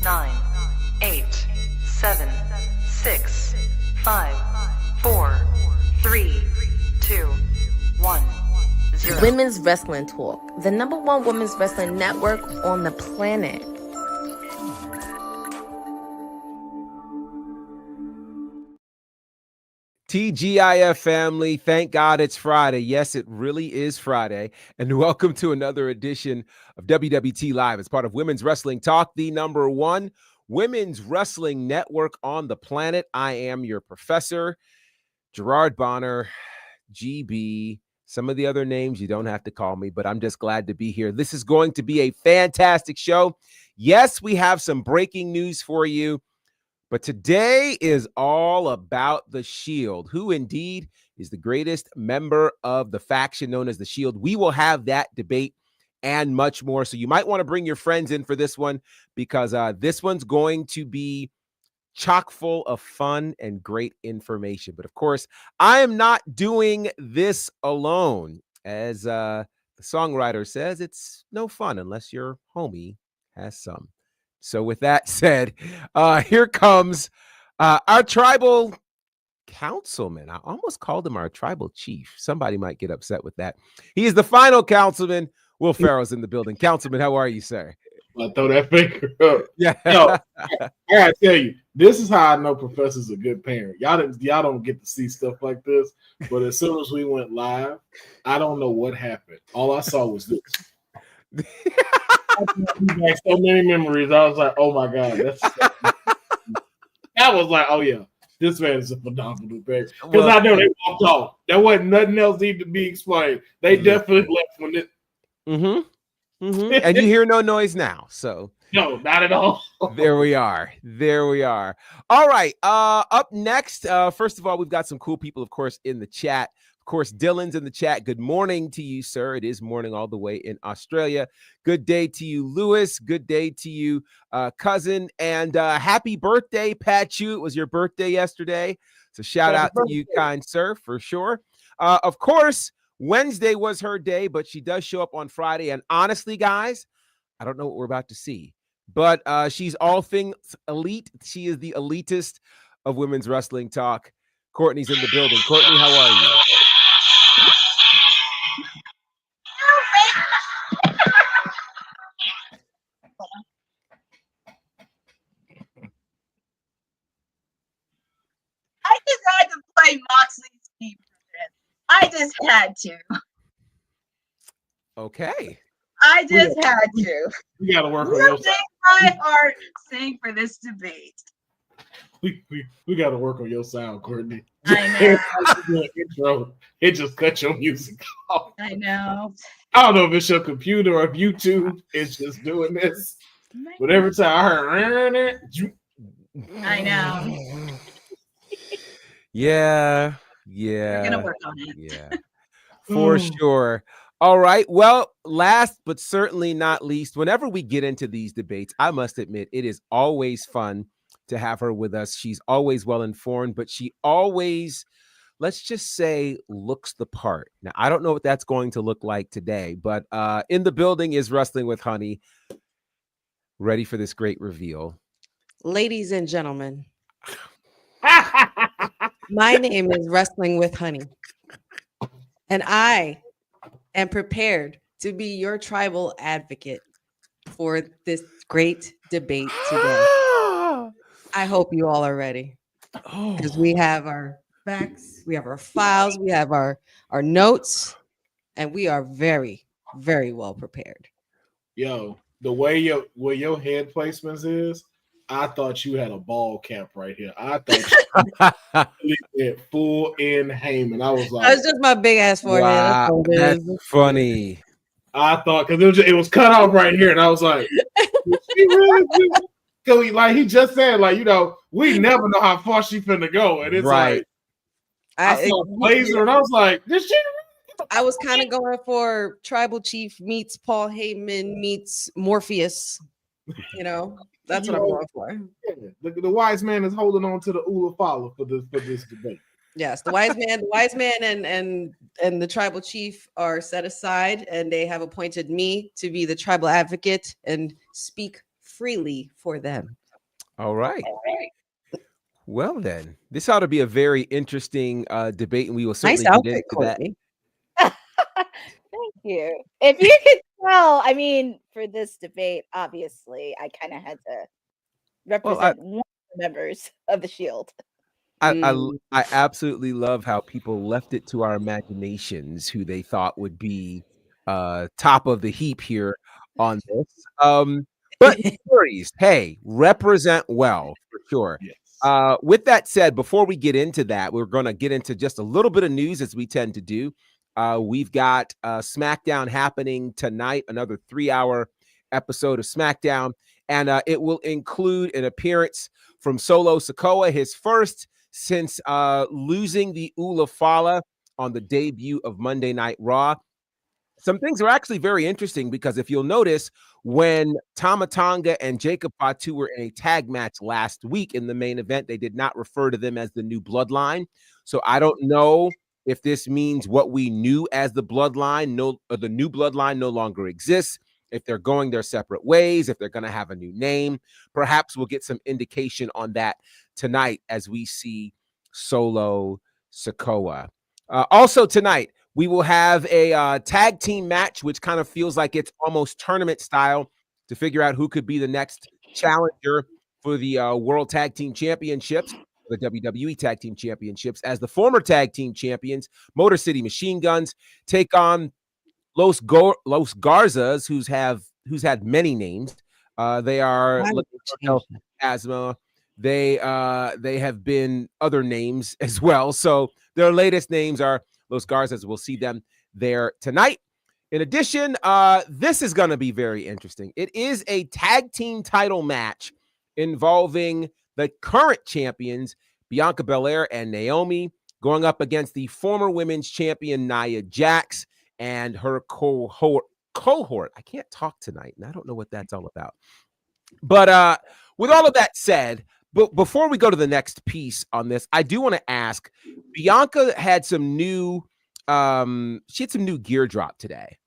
9, 8, 7, 6, 5, 4, 3, 2, 1, 0. Women's Wrestling Talk, the #1 women's wrestling network on the planet. TGIF family, thank God it's Friday. Yes, it really is Friday. And welcome to another edition of WWT Live. It's part of Women's Wrestling Talk, the #1 women's wrestling network on the planet. I am your professor, Gerard Bonner, GB. Some of the other names you don't have to call me, but I'm just glad to be here. This is going to be a fantastic show. Yes, we have some breaking news for you. But today is all about the Shield, who indeed is the greatest member of the faction known as the Shield. We will have that debate and much more. So you might want to bring your friends in for this one because this one's going to be chock full of fun and great information. But of course, I am not doing this alone. As the songwriter says, it's no fun unless your homie has some. So with that said, here comes our tribal councilman. I almost called him our tribal chief. Somebody might get upset with that. He is the final councilman. Will Ferrell's in the building. Councilman, how are you, sir? I throw that finger up. Yeah. Yo, I gotta tell you, this is how I know Professor's a good parent. Y'all don't get to see stuff like this, but as soon as we went live, I don't know what happened. All I saw was this. Like so many memories. I was like, oh my God. I was like, oh yeah, this man is a phenomenal parent. Because I know they walked off. There wasn't nothing else needed to be explained. They definitely left when it. And you hear no noise now. So no, not at all. There we are. All right. Up next, first of all, we've got some cool people, of course, in the chat. Of course, Dylan's in the chat. Good morning to you, sir. It is morning all the way in Australia. Good day to you, Lewis. Good day to you, cousin. And happy birthday, Pachu. It was your birthday yesterday. So shout out to you, kind sir, for sure. Of course, Wednesday was her day, but she does show up on Friday. And honestly, guys, I don't know what we're about to see. But she's all things elite. She is the elitist of women's wrestling talk. Courtney's in the building. Courtney, how are you? I just had to play Moxley's theme for this. I just had to. Okay. I just had to. We got to work on your sound. My heart sang for this debate. We got to work on your sound, Courtney. I know. Intro, it just cut your music off. I know. I don't know if it's your computer or if YouTube is just doing this. But every time I heard it, I know. Yeah. We're gonna work on it. Yeah. For sure. All right. Well, last but certainly not least, whenever we get into these debates, I must admit it is always fun to have her with us. She's always well informed, but she always, let's just say, looks the part. Now, I don't know what that's going to look like today, but in the building is Wrestling with Honey. Ready for this great reveal. Ladies and gentlemen, my name is Wrestling with Honey, and I am prepared to be your tribal advocate for this great debate today. I hope you all are ready because we have our facts, we have our files, we have our notes, and we are very, very well prepared. Yo, the way your head placements is, I thought you had a ball cap right here. I thought you had full in Heyman. I was like, that's just my big ass forehead. Wow, that's funny. I thought because it was cut off right here, and I was like, did she really do? Because like he just said, like, you know, we never know how far she finna go, and it's right. like I saw Blazer, and I was like, did she? I was kind of going for Tribal Chief meets Paul Heyman meets Morpheus. You know, that's what I'm going for. Yeah, the wise man is holding on to the Ula Fala for this debate. Yes, the wise man and the Tribal Chief are set aside, and they have appointed me to be the tribal advocate and speak freely for them. All right. Well, then, this ought to be a very interesting debate, and we will Nice certainly get outfit, into that. Courtney. Thank you. If you could tell, I mean, for this debate, obviously, I kind of had to Well, represent one of the members of the Shield. I absolutely love how people left it to our imaginations who they thought would be top of the heap here on this. But no worries. Hey, represent well for sure. Yes. With that said, before we get into that, we're going to get into just a little bit of news as we tend to do. We've got SmackDown happening tonight, another 3-hour episode of SmackDown, and it will include an appearance from Solo Sikoa, his first since losing the Ula Fala on the debut of Monday Night Raw. Some things are actually very interesting because if you'll notice, when Tama Tonga and Jacob Fatu were in a tag match last week in the main event, they did not refer to them as the New Bloodline. So I don't know if this means what we knew as the Bloodline, the New Bloodline no longer exists, if they're going their separate ways, if they're going to have a new name. Perhaps we'll get some indication on that tonight as we see Solo Sikoa. Also tonight, we will have a tag team match, which kind of feels like it's almost tournament style to figure out who could be the next challenger for the World Tag Team Championships, the WWE Tag Team Championships, as the former tag team champions, Motor City Machine Guns, take on Los Garzas, who's had many names. They are Asthma. They have been other names as well. So their latest names are Los Garzas. We'll see them there tonight. In addition, this is going to be very interesting. It is a tag team title match involving the current champions, Bianca Belair and Naomi, going up against the former women's champion, Nia Jax, and her cohort. I can't talk tonight, and I don't know what that's all about. But with all of that said, before we go to the next piece on this, I do want to ask, Bianca had some new gear drop today.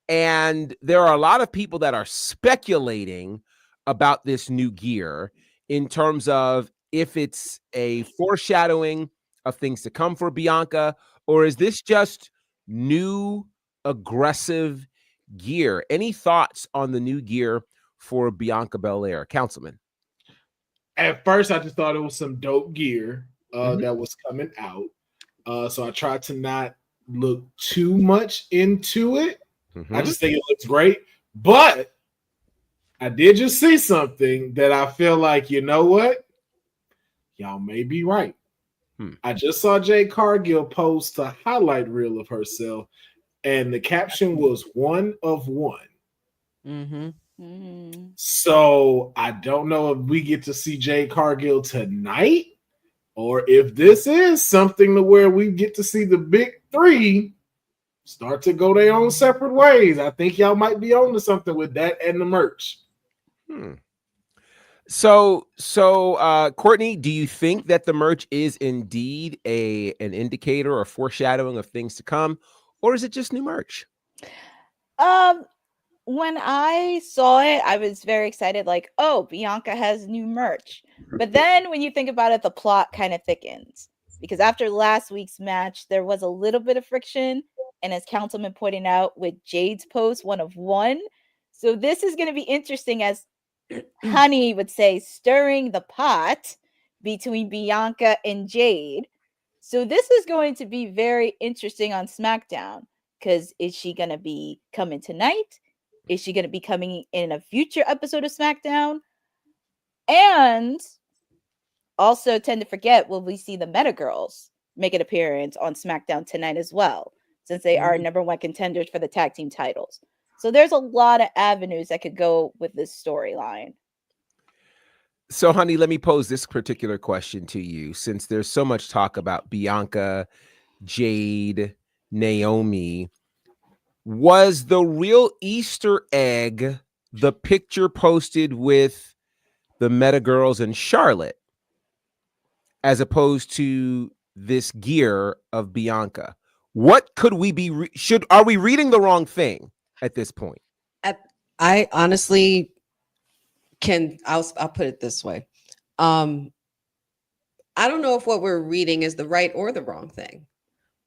And there are a lot of people that are speculating about this new gear in terms of if it's a foreshadowing of things to come for Bianca, or is this just new aggressive gear? Any thoughts on the new gear for Bianca Belair, Councilman? At first, I just thought it was some dope gear that was coming out. So I tried to not look too much into it. I just think it looks great. But I did just see something that I feel like, you know what? Y'all may be right. I just saw Jade Cargill post a highlight reel of herself, and the caption was 1 of 1. So I don't know if we get to see Jade Cargill tonight, or if this is something to where we get to see the big three start to go their own separate ways. I think y'all might be on to something with that and the merch. So, Courtney, do you think that the merch is indeed an indicator or foreshadowing of things to come, or is it just new merch? When I saw it, I was very excited, like, oh, Bianca has new merch. But then when you think about it, the plot kind of thickens. Because after last week's match, there was a little bit of friction. And as Councilman pointed out, with Jade's post, 1 of 1. So this is going to be interesting, as Honey would say, stirring the pot between Bianca and Jade. So this is going to be very interesting on SmackDown. Because is she going to be coming tonight? Is she going to be coming in a future episode of SmackDown? And also tend to forget, will we see the Meta Girls make an appearance on SmackDown tonight as well, since they are number 1 contenders for the tag team titles. So there's a lot of avenues that could go with this storyline. So, Honey, let me pose this particular question to you, since there's so much talk about Bianca, Jade, Naomi. Was the real Easter egg the picture posted with the Meta Girls and Charlotte, as opposed to this gear of Bianca? What could we be? Are we reading the wrong thing at this point? I honestly I'll put it this way. I don't know if what we're reading is the right or the wrong thing,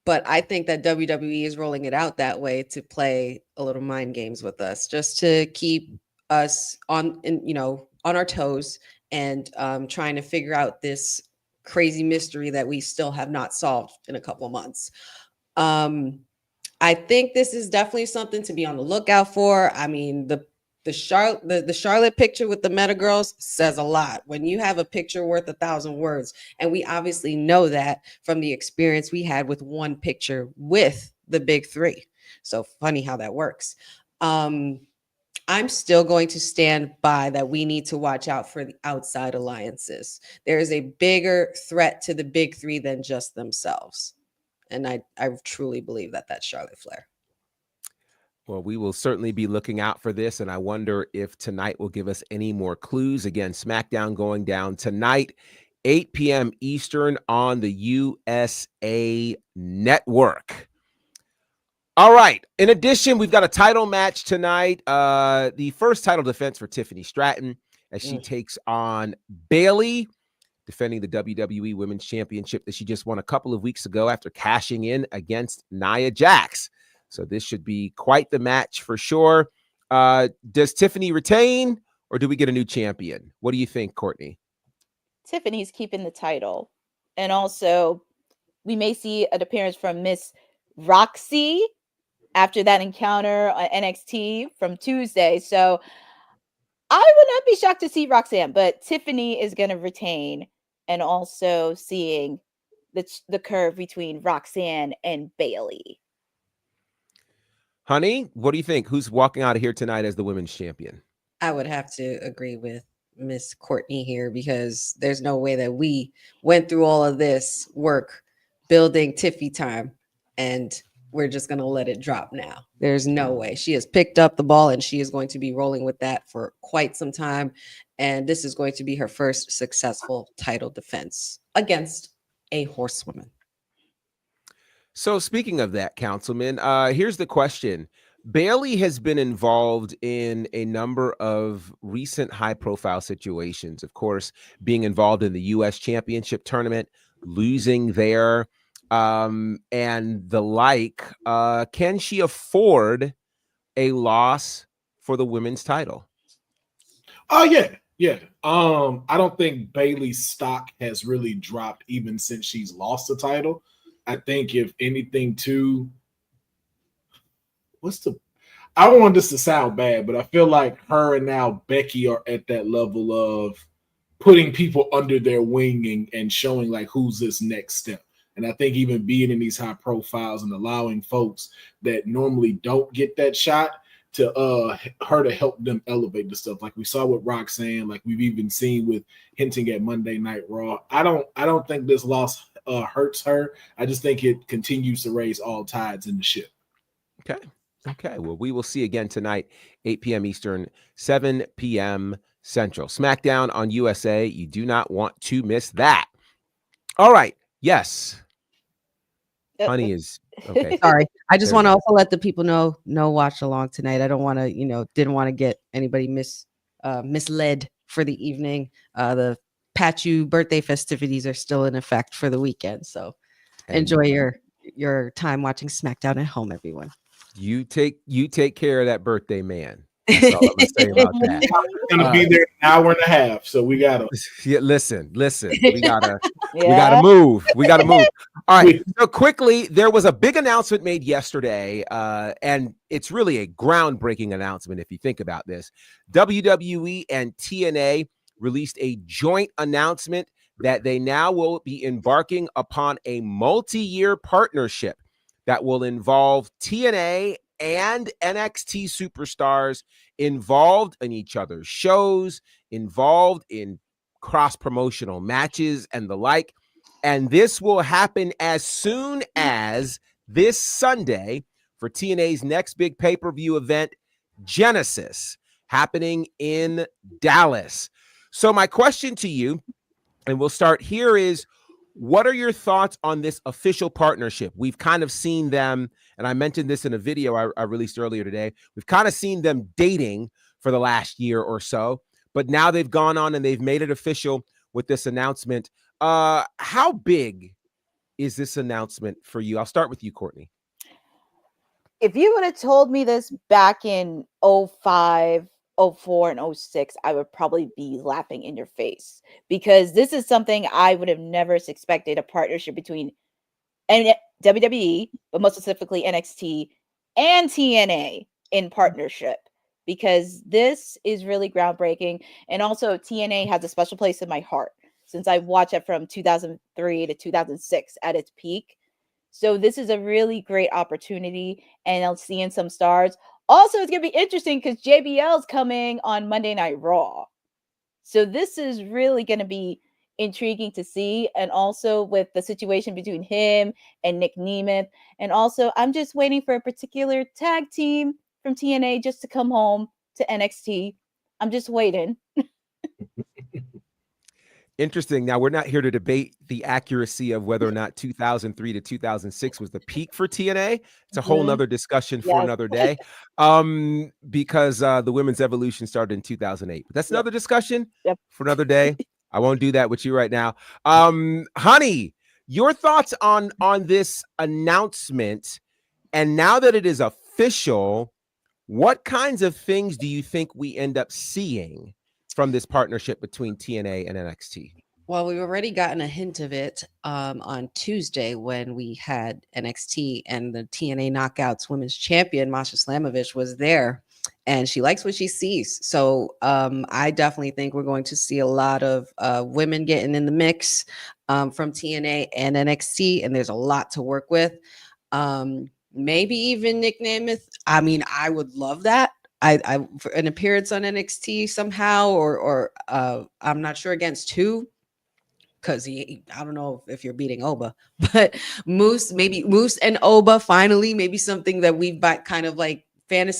but I think that WWE is rolling it out that way to play a little mind games with us, just to keep us on our toes and trying to figure out this crazy mystery that we still have not solved in a couple of months. I think this is definitely something to be on the lookout for. I mean, the Charlotte picture with the Meta Girls says a lot. When you have a picture worth 1,000 words, and we obviously know that from the experience we had with one picture with the big three. So funny how that works. I'm still going to stand by that we need to watch out for the outside alliances. There is a bigger threat to the big three than just themselves. And I truly believe that that's Charlotte Flair. Well, we will certainly be looking out for this, and I wonder if tonight will give us any more clues. Again, SmackDown going down tonight, 8 p.m. Eastern on the USA Network. All right. In addition, we've got a title match tonight. The first title defense for Tiffany Stratton as she takes on Bayley, defending the WWE Women's Championship that she just won a couple of weeks ago after cashing in against Nia Jax. So this should be quite the match for sure. Does Tiffany retain, or do we get a new champion? What do you think, Courtney? Tiffany's keeping the title. And also, we may see an appearance from Miss Roxy after that encounter on NXT from Tuesday. So I would not be shocked to see Roxanne, but Tiffany is going to retain. And also seeing the curve between Roxanne and Bayley. Honey, what do you think? Who's walking out of here tonight as the women's champion? I would have to agree with Miss Courtney here, because there's no way that we went through all of this work building Tiffy time and we're just going to let it drop now. There's no way. She has picked up the ball and she is going to be rolling with that for quite some time. And this is going to be her first successful title defense against a horsewoman. So speaking of that, Councilman, here's the question. Bayley has been involved in a number of recent high-profile situations, of course, being involved in the U.S. Championship tournament, losing there, and the like. Can she afford a loss for the women's title? Oh, yeah. I don't think Bayley's stock has really dropped even since she's lost the title. I think if anything too, I don't want this to sound bad, but I feel like her and now Becky are at that level of putting people under their wing and showing like who's this next step. And I think even being in these high profiles and allowing folks that normally don't get that shot to her to help them elevate the stuff, like we saw with Roxanne, like we've even seen with hinting at Monday Night Raw. I don't think this loss hurts her. I just think it continues to raise all tides in the ship. Okay. Well, we will see again tonight, 8 p.m. Eastern, 7 p.m. Central. SmackDown on USA. You do not want to miss that. All right. Yes. Honey is okay. Sorry. I just want to also let the people know, no watch along tonight. I don't want to, didn't want to get anybody misled for the evening. The Pachu birthday festivities are still in effect for the weekend. So enjoy your time watching SmackDown at home, everyone. You take care of that birthday man. That's all I'm gonna say about that. It's gonna be there an hour and a half, so we gotta listen. We gotta move. All right. So quickly, there was a big announcement made yesterday, and it's really a groundbreaking announcement if you think about this. WWE and TNA released a joint announcement that they now will be embarking upon a multi-year partnership that will involve TNA and NXT superstars involved in each other's shows, involved in cross-promotional matches and the like. And this will happen as soon as this Sunday for TNA's next big pay-per-view event, Genesis, happening in Dallas. So my question to you, and we'll start here, is what are your thoughts on this official partnership? We've kind of seen them, and I mentioned this in a video I released earlier today. We've kind of seen them dating for the last year or so, but now they've gone on and they've made it official with this announcement. How big is this announcement for you? I'll start with you, Courtney. If you would have told me this back in 05, 04, and 06, I would probably be laughing in your face, because this is something I would have never expected, a partnership between WWE, but most specifically NXT and TNA in partnership, because this is really groundbreaking. And also TNA has a special place in my heart since I watched it from 2003 to 2006 at its peak. So this is a really great opportunity, and I'm seeing some stars. Also, it's going to be interesting because JBL is coming on Monday Night Raw. So this is really going to be intriguing to see. And also with the situation between him and Nick Nemeth. And also, I'm just waiting for a particular tag team from TNA just to come home to NXT. I'm just waiting. Interesting. Now, we're not here to debate the accuracy of whether or not 2003 to 2006 was the peak for TNA. It's a whole nother discussion for another day, because the women's evolution started in 2008. But that's another discussion for another day. I won't do that with you right now. Honey, your thoughts on this announcement, and now that it is official, what kinds of things do you think we end up seeing from this partnership between TNA and NXT? Well, we've already gotten a hint of it on Tuesday when we had NXT, and the TNA Knockouts Women's Champion, Masha Slamovich, was there, and she likes what she sees. So I definitely think we're going to see a lot of women getting in the mix from TNA and NXT, and there's a lot to work with. Maybe even Nick Nemeth. I mean, I would love that. I for an appearance on NXT somehow, or I'm not sure against who, because I don't know if you're beating Oba, but Moose and Oba finally, maybe something that we've kind of like been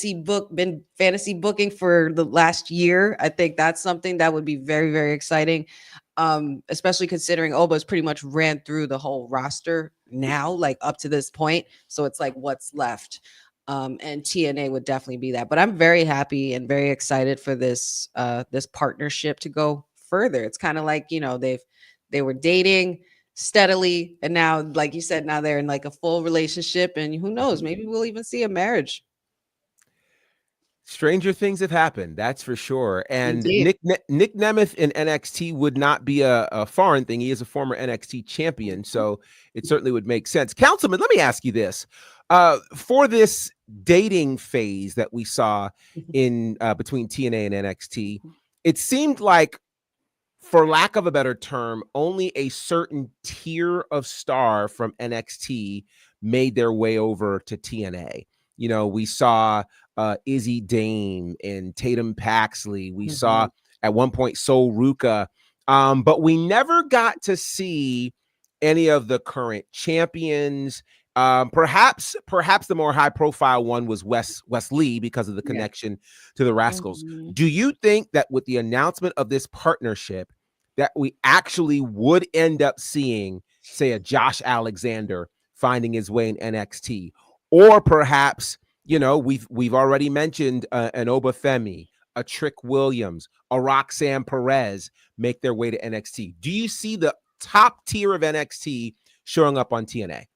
fantasy booking for the last year. I think that's something that would be very, very exciting, especially considering Oba's pretty much ran through the whole roster now, like up to this point. So it's like, what's left? And TNA would definitely be that. But I'm very happy and very excited for this partnership to go further. It's kind of like, they were dating steadily, and now, like you said, now they're in like a full relationship, and who knows, maybe we'll even see a marriage. Stranger things have happened, that's for sure. And Indeed. Nick Nemeth in NXT would not be a foreign thing. He is a former NXT champion, so it certainly would make sense. Councilman, let me ask you this. For this dating phase that we saw in between TNA and NXT, it seemed like, for lack of a better term, only a certain tier of star from NXT made their way over to TNA. We saw Izzy Dame and Tatum Paxley. We saw at one point Sol Ruka, but we never got to see any of the current champions. Perhaps the more high profile one was Wes Lee because of the connection to the Rascals. Do you think that with the announcement of this partnership that we actually would end up seeing, say, a Josh Alexander finding his way in NXT, or perhaps, we've already mentioned an Oba Femi, a Trick Williams, a Roxanne Perez make their way to NXT? Do you see the top tier of NXT showing up on TNA?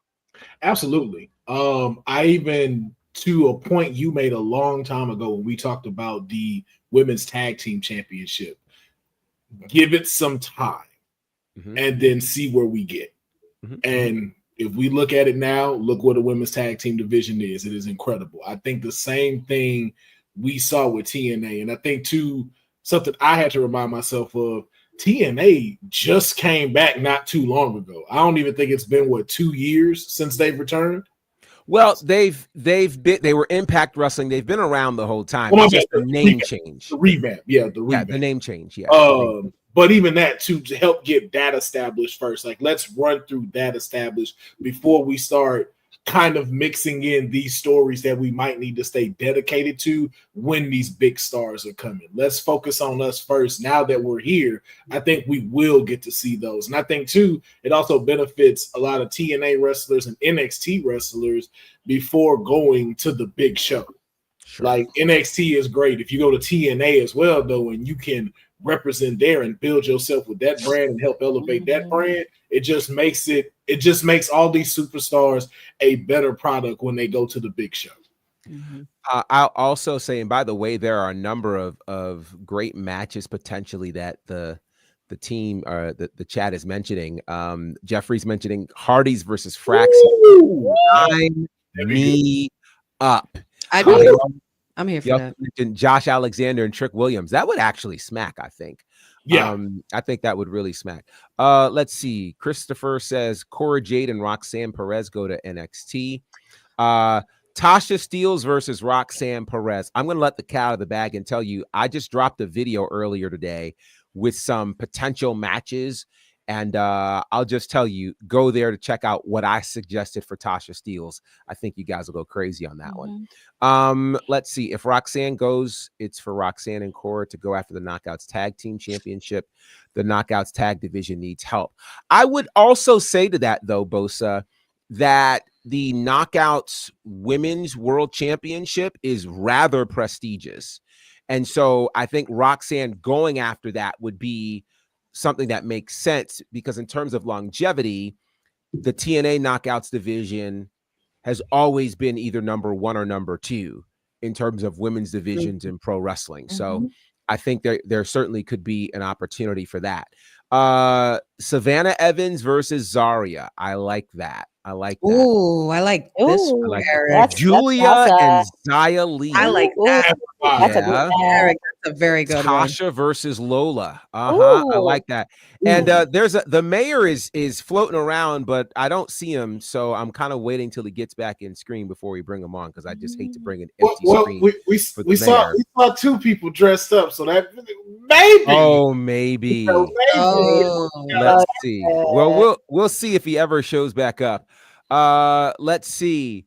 Absolutely. I even, to a point you made a long time ago when we talked about the women's tag team championship, give it some time and then see where we get. And if we look at it now, look what a women's tag team division is. It is incredible. I think the same thing we saw with TNA. And I think, too, something I had to remind myself of, TNA just came back not too long ago. I don't even think it's been 2 years since they've returned. Well, they were Impact Wrestling. They've been around the whole time. It's just the name change. The revamp. Yeah, the revamp. Yeah, the name change. Yeah. But even that, to help get that established first. Like, let's run through that established before we start kind of mixing in these stories that we might need to stay dedicated to when these big stars are coming. Let's focus on us first. Now that we're here, I think we will get to see those. And I think, too, it also benefits a lot of TNA wrestlers and NXT wrestlers before going to the big show. Sure. Like NXT is great. If you go to TNA as well, though, and you can represent there and build yourself with that brand and help elevate that brand, it just makes all these superstars a better product when they go to the big show. I'll also say, and by the way, there are a number of great matches potentially that the team or the chat is mentioning. Jeffrey's mentioning Hardy's versus Frax. Sign me up. I'm here for that. Mentioned Josh Alexander and Trick Williams. That would actually smack, I think. Yeah. I think that would really smack. Let's see. Christopher says Cora Jade and Roxanne Perez go to NXT. Tasha Steelz versus Roxanne Perez. I'm going to let the cat out of the bag and tell you, I just dropped a video earlier today with some potential matches. And I'll just tell you, go there to check out what I suggested for Tasha Steelz. I think you guys will go crazy on that one. Let's see. If Roxanne goes, it's for Roxanne and Cora to go after the Knockouts Tag Team Championship. The Knockouts Tag Division needs help. I would also say to that, though, Bosa, that the Knockouts Women's World Championship is rather prestigious. And so I think Roxanne going after that would be something that makes sense, because in terms of longevity, the TNA Knockouts division has always been either number 1 or number 2 in terms of women's divisions in pro wrestling. So I think there certainly could be an opportunity for that. Savannah Evans versus Zarya. I like that. I like that. Ooh, I like this. Ooh, One, like Eric. that's Julia and Xia Li. I like that. That's a Yeah. good one. Eric, that's a very good one. Tasha versus Lola. I Ooh. like that. And the mayor is floating around, but I don't see him, so I'm kind of waiting till he gets back in screen before we bring him on, because I just hate to bring an empty screen. We saw 2 people dressed up, so that maybe. Oh, maybe. Oh, Let's see. Well, we'll see if he ever shows back up. Let's see.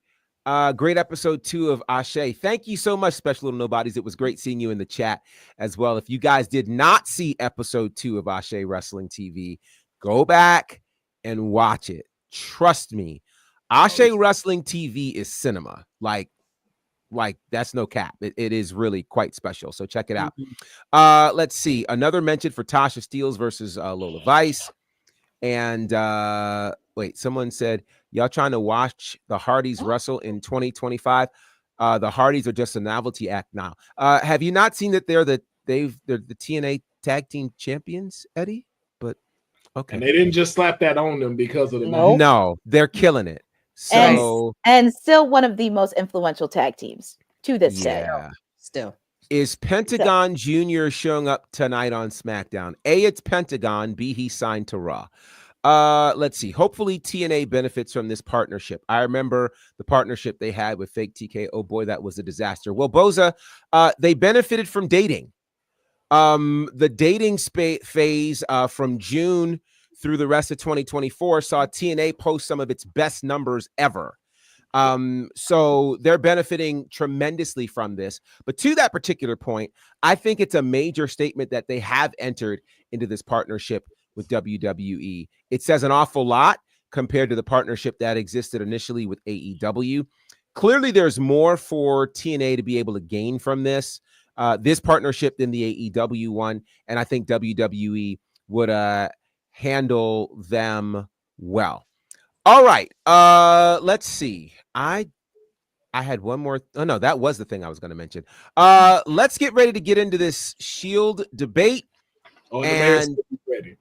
Great episode 2 of Ashe. Thank you so much, Special Little Nobodies. It was great seeing you in the chat as well. If you guys did not see episode 2 of Ashe Wrestling TV, go back and watch it. Trust me, Ashe Wrestling TV is cinema. Like that's no cap. It is really quite special. So check it out. Let's see. Another mention for Tasha Steelz versus Lola Vice. And wait, someone said, y'all trying to watch the Hardys wrestle in 2025? The Hardys are just a novelty act now. Have you not seen that they're the TNA tag team champions, Eddie? But okay. And they didn't just slap that on them because of the Nope. No, they're killing it. So and still one of the most influential tag teams to this day. still. Is Pentagon Jr. showing up tonight on SmackDown? A, it's Pentagon. B, he signed to Raw. Let's see. Hopefully TNA benefits from this partnership. I remember the partnership they had with Fake TK. Oh boy, that was a disaster. Well, Boza, they benefited from dating. The dating phase from June through the rest of 2024 saw TNA post some of its best numbers ever. So they're benefiting tremendously from this. But to that particular point, I think it's a major statement that they have entered into this partnership with WWE. It says an awful lot compared to the partnership that existed initially with AEW. Clearly, there's more for TNA to be able to gain from this partnership than the AEW one. And I think WWE would handle them well. All right. Let's see. I had one more. Oh, no, that was the thing I was going to mention. Let's get ready to get into this Shield debate. Oh, and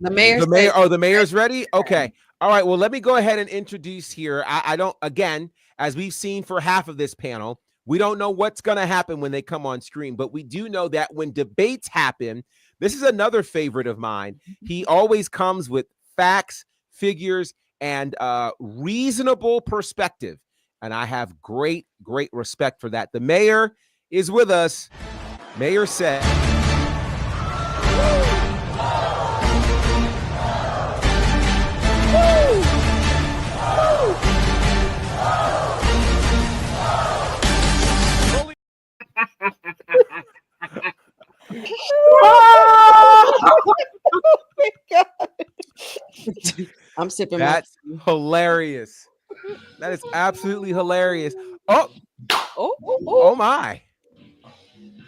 the mayor's ready. The mayor's ready? Okay. All right. Well, let me go ahead and introduce here. I don't, again, as we've seen for half of this panel, we don't know what's going to happen when they come on screen, but we do know that when debates happen, this is another favorite of mine. He always comes with facts, figures, and reasonable perspective. And I have great, great respect for that. The mayor is with us. Mayor said. Oh my God. I'm sipping. That's hilarious. That is absolutely hilarious. Oh my.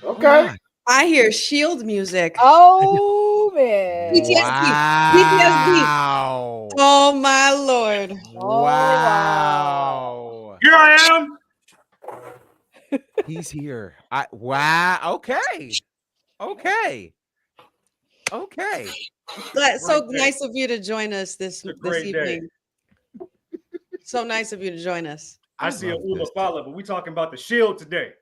Okay. I hear Shield music. Oh man. PTSD. Wow. Oh my Lord. Oh, Wow. Here I am. He's here. Wow. Okay. Okay. Okay. So Great day. nice of you to join us this It's a great day. evening. So nice of you to join us. I see a love Ula this. Fala, but we talking about the Shield today.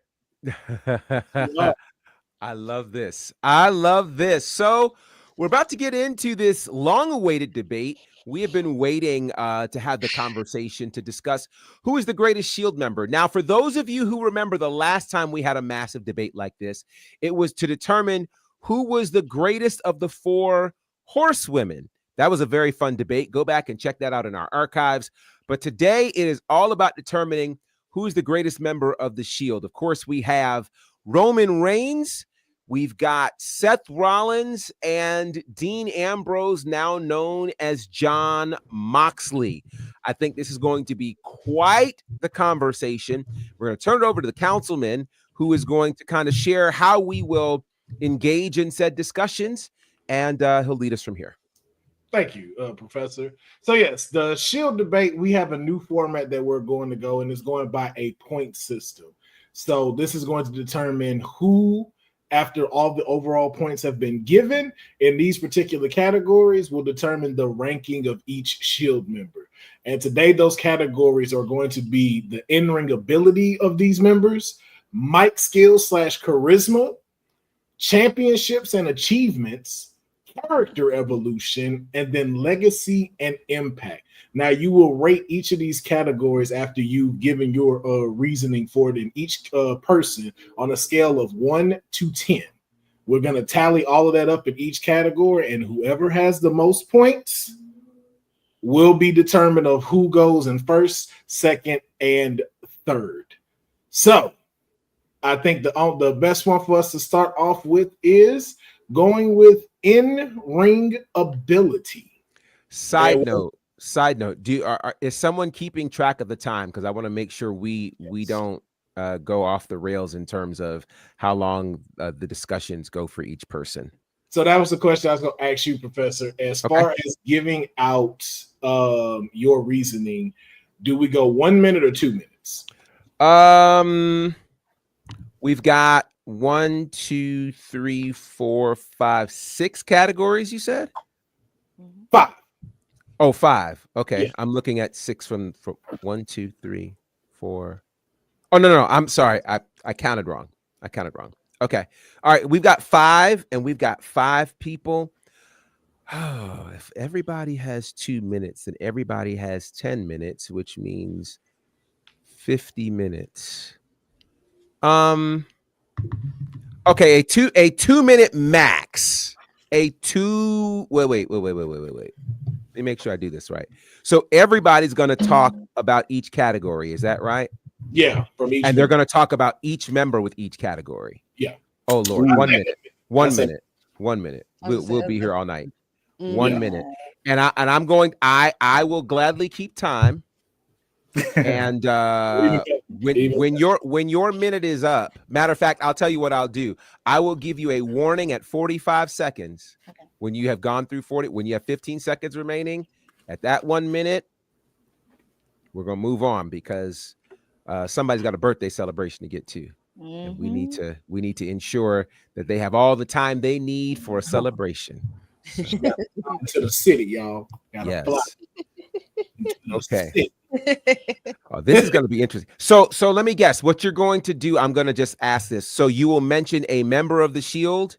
I love this. I love this. So we're about to get into this long-awaited debate. We have been waiting to have the conversation to discuss who is the greatest Shield member. Now, for those of you who remember the last time we had a massive debate like this, it was to determine who was the greatest of the 4 horsewomen. That was a very fun debate. Go back and check that out in our archives. But today it is all about determining who is the greatest member of the Shield. Of course, we have Roman Reigns. We've got Seth Rollins and Dean Ambrose, now known as Jon Moxley. I think this is going to be quite the conversation. We're going to turn it over to the councilman, who is going to kind of share how we will engage in said discussions, and he'll lead us from here. Thank you, Professor. So yes, the Shield debate, we have a new format that we're going to go, and it's going by a point system. So this is going to determine who, after all the overall points have been given in these particular categories, will determine the ranking of each Shield member. And today, those categories are going to be the in-ring ability of these members, mic skills / charisma, championships and achievements, character evolution, and then legacy and impact. Now, you will rate each of these categories after you've given your reasoning for it in each person on a scale of 1 to 10. We're going to tally all of that up in each category, and whoever has the most points will be determined of who goes in first, second, and third. So, I think the best one for us to start off with is going with in-ring ability. Side note, is someone keeping track of the time? Because I want to make sure we don't go off the rails in terms of how long the discussions go for each person. So that was the question I was going to ask you, Professor. As far as giving out your reasoning, do we go 1 minute or 2 minutes? We've got 1, 2, 3, 4, 5, 6 categories, you said? 5. Oh, 5. Okay. Yeah. I'm looking at 6 from 1, 2, 3, 4. Oh, no. I'm sorry. I counted wrong. Okay. All right. We've got 5, and we've got 5 people. Oh, if everybody has 2 minutes, then everybody has 10 minutes, which means 50 minutes. Okay, a 2 minute max. Wait. Let me make sure I do this right. So everybody's going to talk about each category. Is that right? Yeah, from each. And they're going to talk about each member with each category. Yeah. Oh Lord, 1 minute. 1 minute. 1 minute. We'll be here all night. 1 minute. And I'm going. I will gladly keep time. And when your minute is up, matter of fact, I'll tell you what I'll do. I will give you a warning at 45 seconds. Okay. When you have gone through 40, when you have 15 seconds remaining, at that 1 minute, we're gonna move on because somebody's got a birthday celebration to get to. And we need to ensure that they have all the time they need for a celebration. To the city, y'all. Yes. Okay. Okay. Oh, this is going to be interesting. So let me guess what you're going to do. I'm going to just ask this. So you will mention a member of the Shield,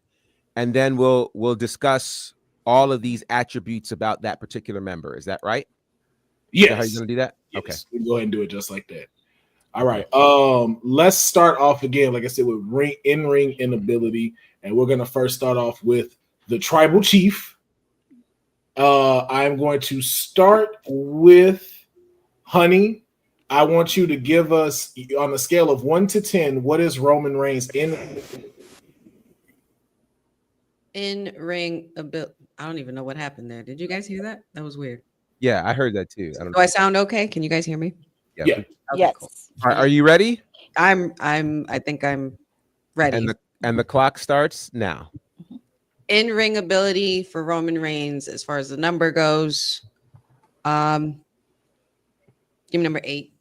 and then we'll discuss all of these attributes about that particular member. Is that right? Yes. Is that how you're going to do that? Yes. Okay. We'll go ahead and do it just like that. All right. Let's start off again, like I said, with in-ring inability, and we're going to first start off with the Tribal Chief. I'm going to start with Honey. I want you to give us, on a scale of 1 to 10, what is Roman Reigns in-ring ability? I don't even know what happened there. Did you guys hear that? That was weird. Yeah, I heard that too. I don't Do I sound okay? Can you guys hear me? Yeah. Okay, Yes. cool. Are you ready? I think I'm ready. And And the clock starts now. In-ring ability for Roman Reigns, as far as the number goes. Give me number 8.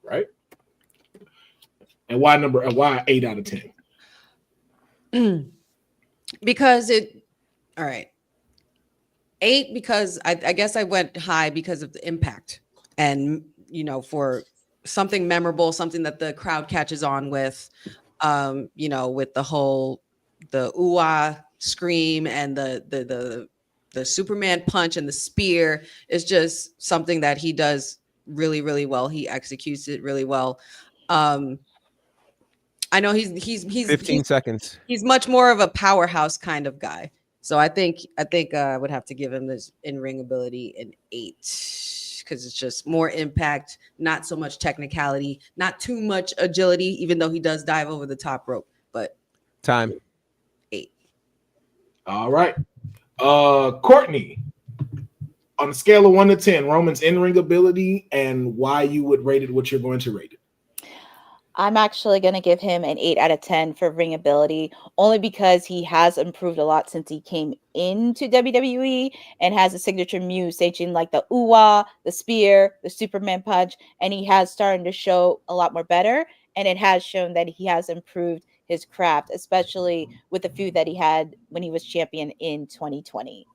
Right. And why 8 out of 10? Because all right. 8 because I guess I went high because of the impact and for something memorable, something that the crowd catches on with, with the ooh-ah scream and the Superman punch and the spear is just something that he does really, really well. He executes it really well. I know he's 15 seconds. He's much more of a powerhouse kind of guy. So I think I would have to give him this in-ring ability an 8 because it's just more impact, not so much technicality, not too much agility, even though he does dive over the top rope. But time 8. All right. Courtney, on a scale of 1 to 10, Roman's in-ring ability and why you would rate it, what you're going to rate it. I'm actually going to give him an 8 out of 10 for ring ability, only because he has improved a lot since he came into WWE and has a signature move, staging like the ooh-ah, the spear, the Superman punch, and he has started to show a lot more better, and it has shown that he has improved his craft, especially with the feud that he had when he was champion in 2020.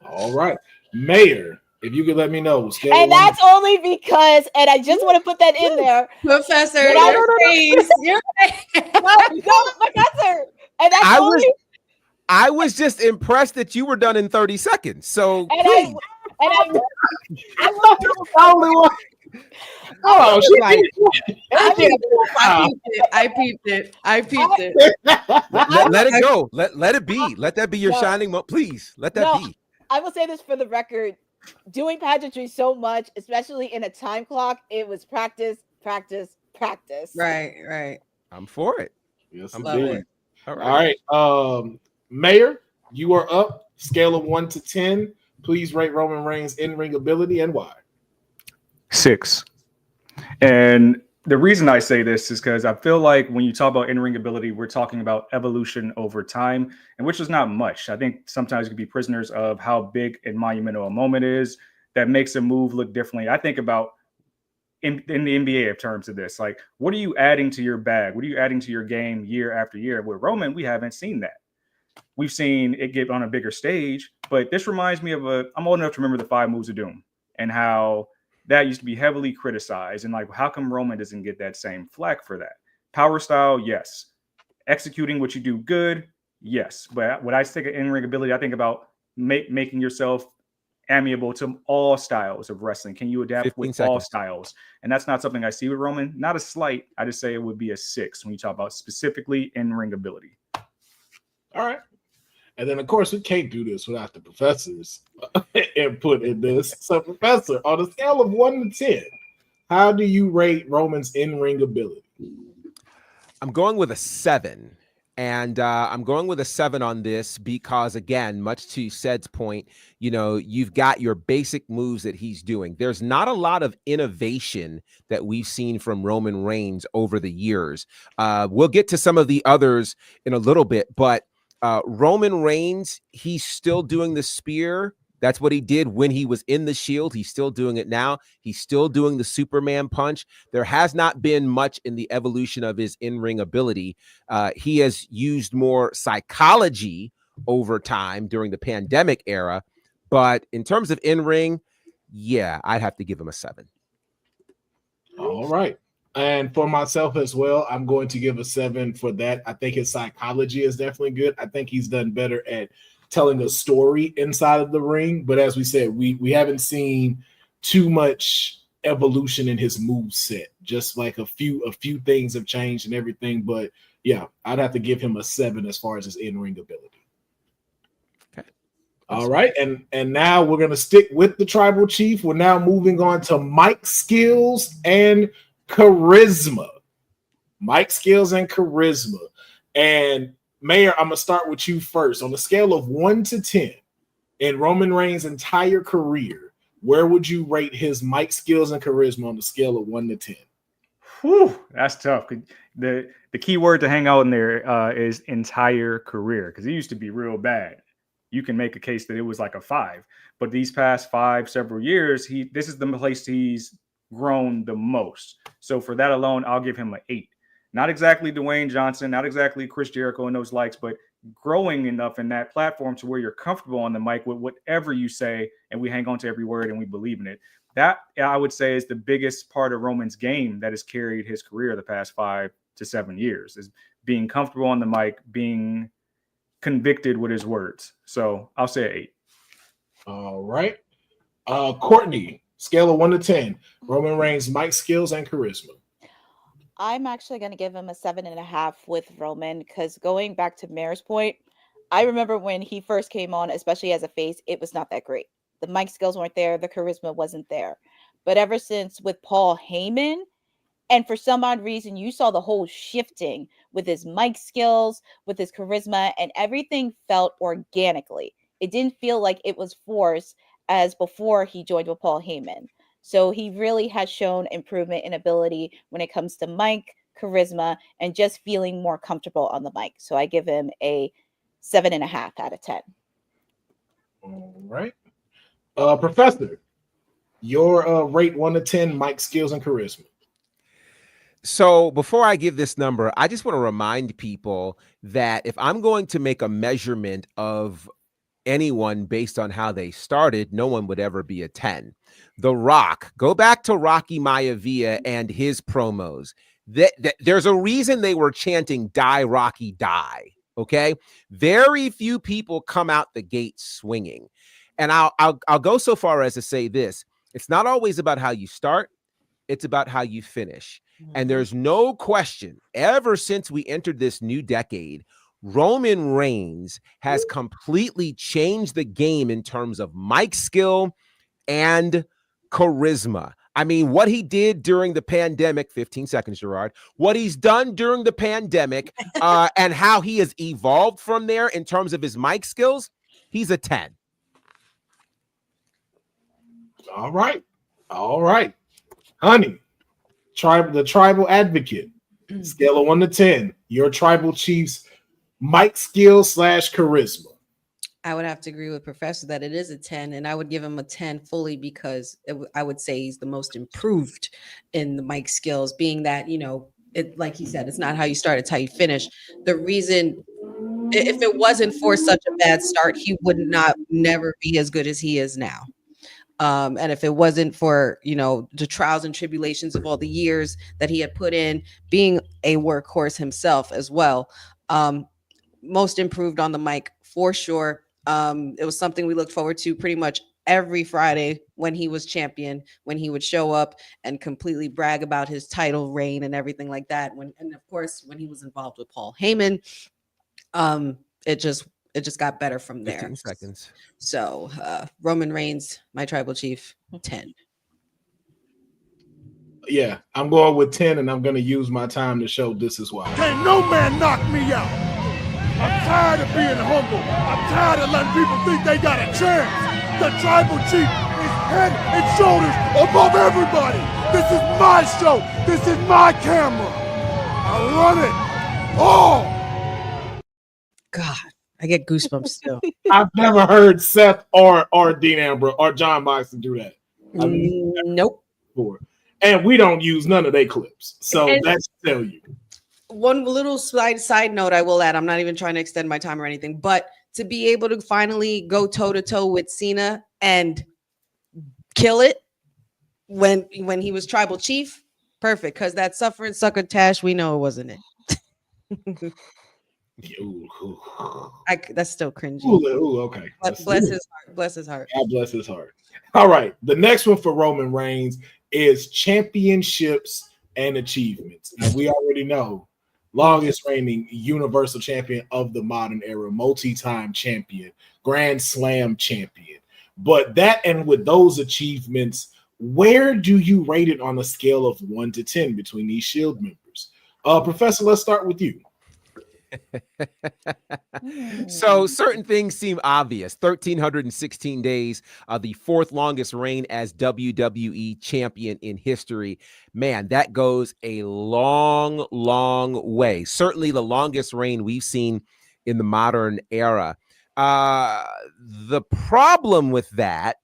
All right. Mayor, if you could let me know. And that's only because, and I just want to put that in there. Professor, You're Professor. And that's I was just impressed that you were done in 30 seconds. So I only one. Oh, I peeped it. Let it go. Let it be. Let that be your shining moment. Please let that be. I will say this for the record. Doing pageantry so much, especially in a time clock, it was practice. Right. I'm for it. Yes, I'm for it. All right. Mayor, you are up. Scale of 1 to 10. Please rate Roman Reigns' in-ring ability and why. 6. And the reason I say this is because I feel like when you talk about in-ring ability, we're talking about evolution over time, and which is not much. I think sometimes you can be prisoners of how big and monumental a moment is that makes a move look differently. I think about in the NBA in terms of this, like, what are you adding to your bag? What are you adding to your game year after year? With Roman, we haven't seen that. We've seen it get on a bigger stage, but this reminds me of I'm old enough to remember the 5 Moves of Doom and how that used to be heavily criticized. And like, how come Roman doesn't get that same flack for that? Power style, yes. Executing what you do good, yes. But when I think of in-ring ability, I think about making yourself amiable to all styles of wrestling. Can you adapt with all styles? And that's not something I see with Roman. Not a slight. I just say it would be a 6 when you talk about specifically in-ring ability. All right. And then, of course, we can't do this without the professor's input in this. So, Professor, on a scale of 1 to 10, how do you rate Roman's in-ring ability? I'm going with a 7. And I'm going with a 7 on this because, again, much to Ced's point, you've got your basic moves that he's doing. There's not a lot of innovation that we've seen from Roman Reigns over the years. We'll get to some of the others in a little bit, but Roman Reigns, he's still doing the spear. That's what he did when he was in the Shield. He's still doing it now. He's still doing the Superman punch. There has not been much in the evolution of his in-ring ability. He has used more psychology over time during the pandemic era. But in terms of in-ring, yeah, I'd have to give him a 7. All right. And for myself as well, I'm going to give a 7 for that. I think his psychology is definitely good. I think he's done better at telling a story inside of the ring. But as we said, we haven't seen too much evolution in his move set. Just like a few things have changed and everything. But yeah, I'd have to give him a 7 as far as his in-ring ability. Okay. All right. And now we're going to stick with the tribal chief. We're now moving on to mic skills and charisma. Mic skills and charisma. And Mayor, I'm going to start with you first. On a scale of 1 to 10, in Roman Reigns' entire career, where would you rate his mic skills and charisma on the scale of 1 to 10? Whew, that's tough. The key word to hang out in there is entire career, because it used to be real bad. You can make a case that it was like a 5, but these past several years, this is the place he's grown the most. So for that alone, I'll give him an 8. Not exactly Dwayne Johnson, not exactly Chris Jericho and those likes, but growing enough in that platform to where you're comfortable on the mic with whatever you say, and we hang on to every word and we believe in it. That, I would say, is the biggest part of Roman's game that has carried his career the past 5 to 7 years, is being comfortable on the mic, being convicted with his words. So I'll say 8. All right. Courtney, scale of 1 to 10. Roman Reigns' mic skills and charisma. I'm actually going to give him a 7.5 with Roman, because going back to Mayor's point, I remember when he first came on, especially as a face, it was not that great. The mic skills weren't there. The charisma wasn't there. But ever since with Paul Heyman, and for some odd reason, you saw the whole shifting with his mic skills, with his charisma, and everything felt organically. It didn't feel like it was forced as before he joined with Paul Heyman. So he really has shown improvement in ability when it comes to mic, charisma, and just feeling more comfortable on the mic. So I give him a 7.5 out of 10. All right. Professor, your rate 1 to 10 mic skills and charisma. So before I give this number, I just want to remind people that if I'm going to make a measurement of anyone based on how they started, no one would ever be a 10. The Rock, go back to Rocky Maivia and his promos. There's a reason they were chanting "Die Rocky Die." Okay, very few people come out the gate swinging, and I'll go so far as to say this: it's not always about how you start; it's about how you finish. And there's no question, ever since we entered this new decade, Roman Reigns has completely changed the game in terms of mic skill and charisma. I mean, what he did during the pandemic, 15 seconds, Gerard, what he's done during the pandemic, and how he has evolved from there in terms of his mic skills, he's a 10. All right. All right. Honey, the tribal advocate, scale of 1 to 10. Your tribal chief's mic skills / charisma. I would have to agree with Professor that it is a 10, and I would give him a 10 fully because I would say he's the most improved in the mic skills, being that, it, like he said, it's not how you start, it's how you finish. The reason, if it wasn't for such a bad start, he would never be as good as he is now. And if it wasn't for, the trials and tribulations of all the years that he had put in, being a workhorse himself as well, most improved on the mic for sure. It was something we looked forward to pretty much every Friday when he was champion, when he would show up and completely brag about his title reign and everything like that. And of course, when he was involved with Paul Heyman, it just got better from there. 15 seconds. So Roman Reigns, my tribal chief, 10. Yeah, I'm going with 10, and I'm going to use my time to show this as well. Can't no man knock me out. I'm tired of being humble. I'm tired of letting people think they got a chance. The tribal chief is head and shoulders above everybody. This is my show. This is my camera. I run it all. God, I get goosebumps still. I've never heard Seth or Dean Ambrose or John Moxley do that. Nope. Before. And we don't use none of their clips. So that should tell you. One little side note I will add, I'm not even trying to extend my time or anything, but to be able to finally go toe-to-toe with Cena and kill it when he was tribal chief, perfect, because that suffering succotash, we know it wasn't it. That's still cringy. Okay. Bless his heart. Bless his heart. God bless his heart. All right. The next one for Roman Reigns is championships and achievements. And we already know, longest reigning universal champion of the modern era, multi-time champion, Grand Slam champion. But that, and with those achievements, where do you rate it on a scale of 1 to 10 between these Shield members? Professor, let's start with you. So certain things seem obvious. 1,316 days, the fourth longest reign as WWE champion in history. Man, that goes a long, long way. Certainly the longest reign we've seen in the modern era. The problem with that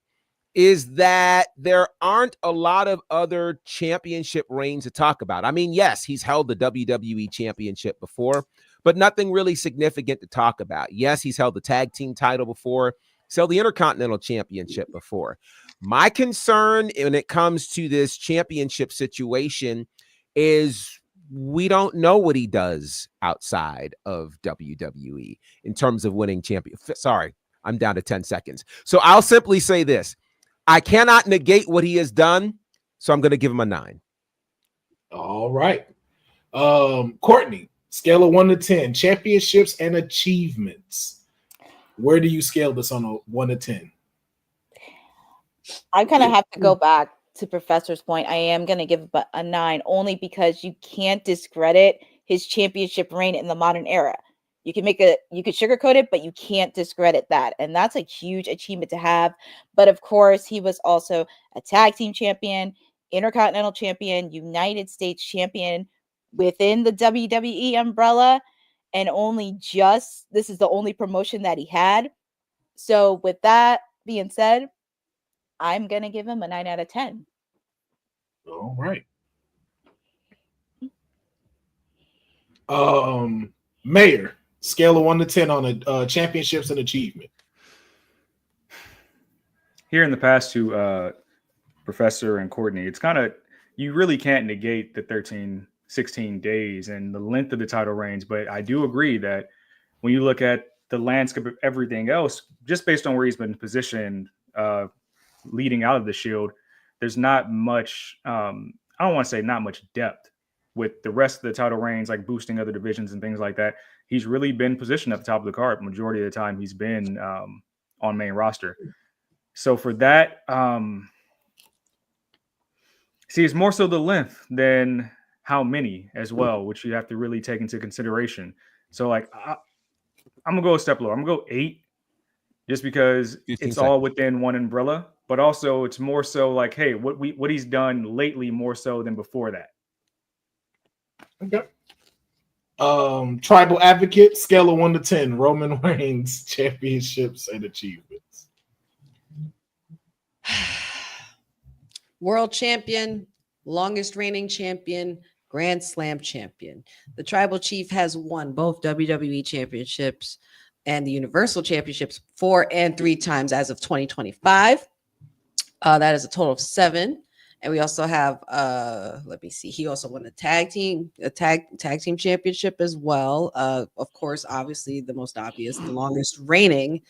is that there aren't a lot of other championship reigns to talk about. I mean, yes, he's held the WWE championship before, but nothing really significant to talk about. Yes, he's held the tag team title before, he's held the Intercontinental Championship before. My concern when it comes to this championship situation is we don't know what he does outside of WWE in terms of winning champion. Sorry, I'm down to 10 seconds. So I'll simply say this. I cannot negate what he has done, so I'm going to give him a 9. All right. Courtney, scale of 1 to 10, championships and achievements. Where do you scale this on a 1 to 10? I kind of have to go back to Professor's point. I am going to give a 9 only because you can't discredit his championship reign in the modern era. You could sugarcoat it, but you can't discredit that. And that's a huge achievement to have. But of course, he was also a tag team champion, Intercontinental champion, United States champion within the WWE umbrella. And this is the only promotion that he had. So with that being said, I'm going to give him a 9 out of 10. All right. Mayor, scale of 1 to 10 on championships and achievement. Here in the past to Professor and Courtney, it's kind of, you really can't negate the 16 days and the length of the title reigns. But I do agree that when you look at the landscape of everything else, just based on where he's been positioned leading out of the Shield, there's not much, I don't want to say not much depth with the rest of the title reigns, like boosting other divisions and things like that. He's really been positioned at the top of the card. Majority of the time he's been on main roster. So for that, it's more so the length than how many as well, which you have to really take into consideration. So like, I'm gonna go a step lower. I'm gonna go 8 just because it's all within one umbrella, but also it's more so like, hey, what he's done lately more so than before that. Okay. Tribal Advocate, scale of 1 to 10, Roman Reigns championships and achievements. World champion, longest reigning champion, Grand Slam champion. The Tribal Chief has won both WWE championships and the Universal Championships 4 and 3 times as of 2025. That is a total of 7. And we also have, let me see, he also won a tag team championship as well. Of course, obviously the most obvious, the longest reigning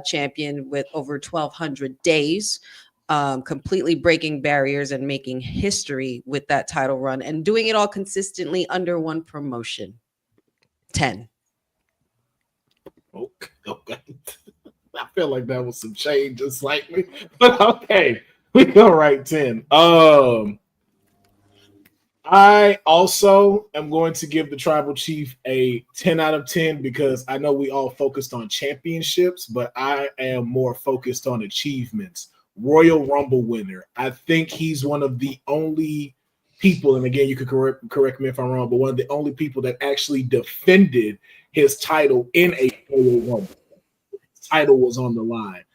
champion with over 1,200 days, completely breaking barriers and making history with that title run and doing it all consistently under one promotion. 10. Okay. I feel like that was some changes slightly, but okay. We go right 10. I also am going to give the Tribal Chief a 10 out of 10 because I know we all focused on championships, but I am more focused on achievements. Royal Rumble winner. I think he's one of the only people, and again, you could correct me if I'm wrong, but one of the only people that actually defended his title in a Royal Rumble. His title was on the line.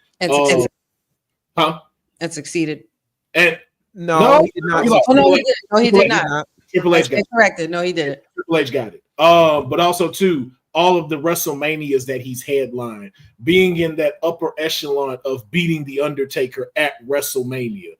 And succeeded. And no, he did not. No, he did. No, he did not. Triple H got it. Corrected. No, he didn't. Triple H got it. But also too, all of the WrestleManias that he's headlined, being in that upper echelon of beating the Undertaker at WrestleMania.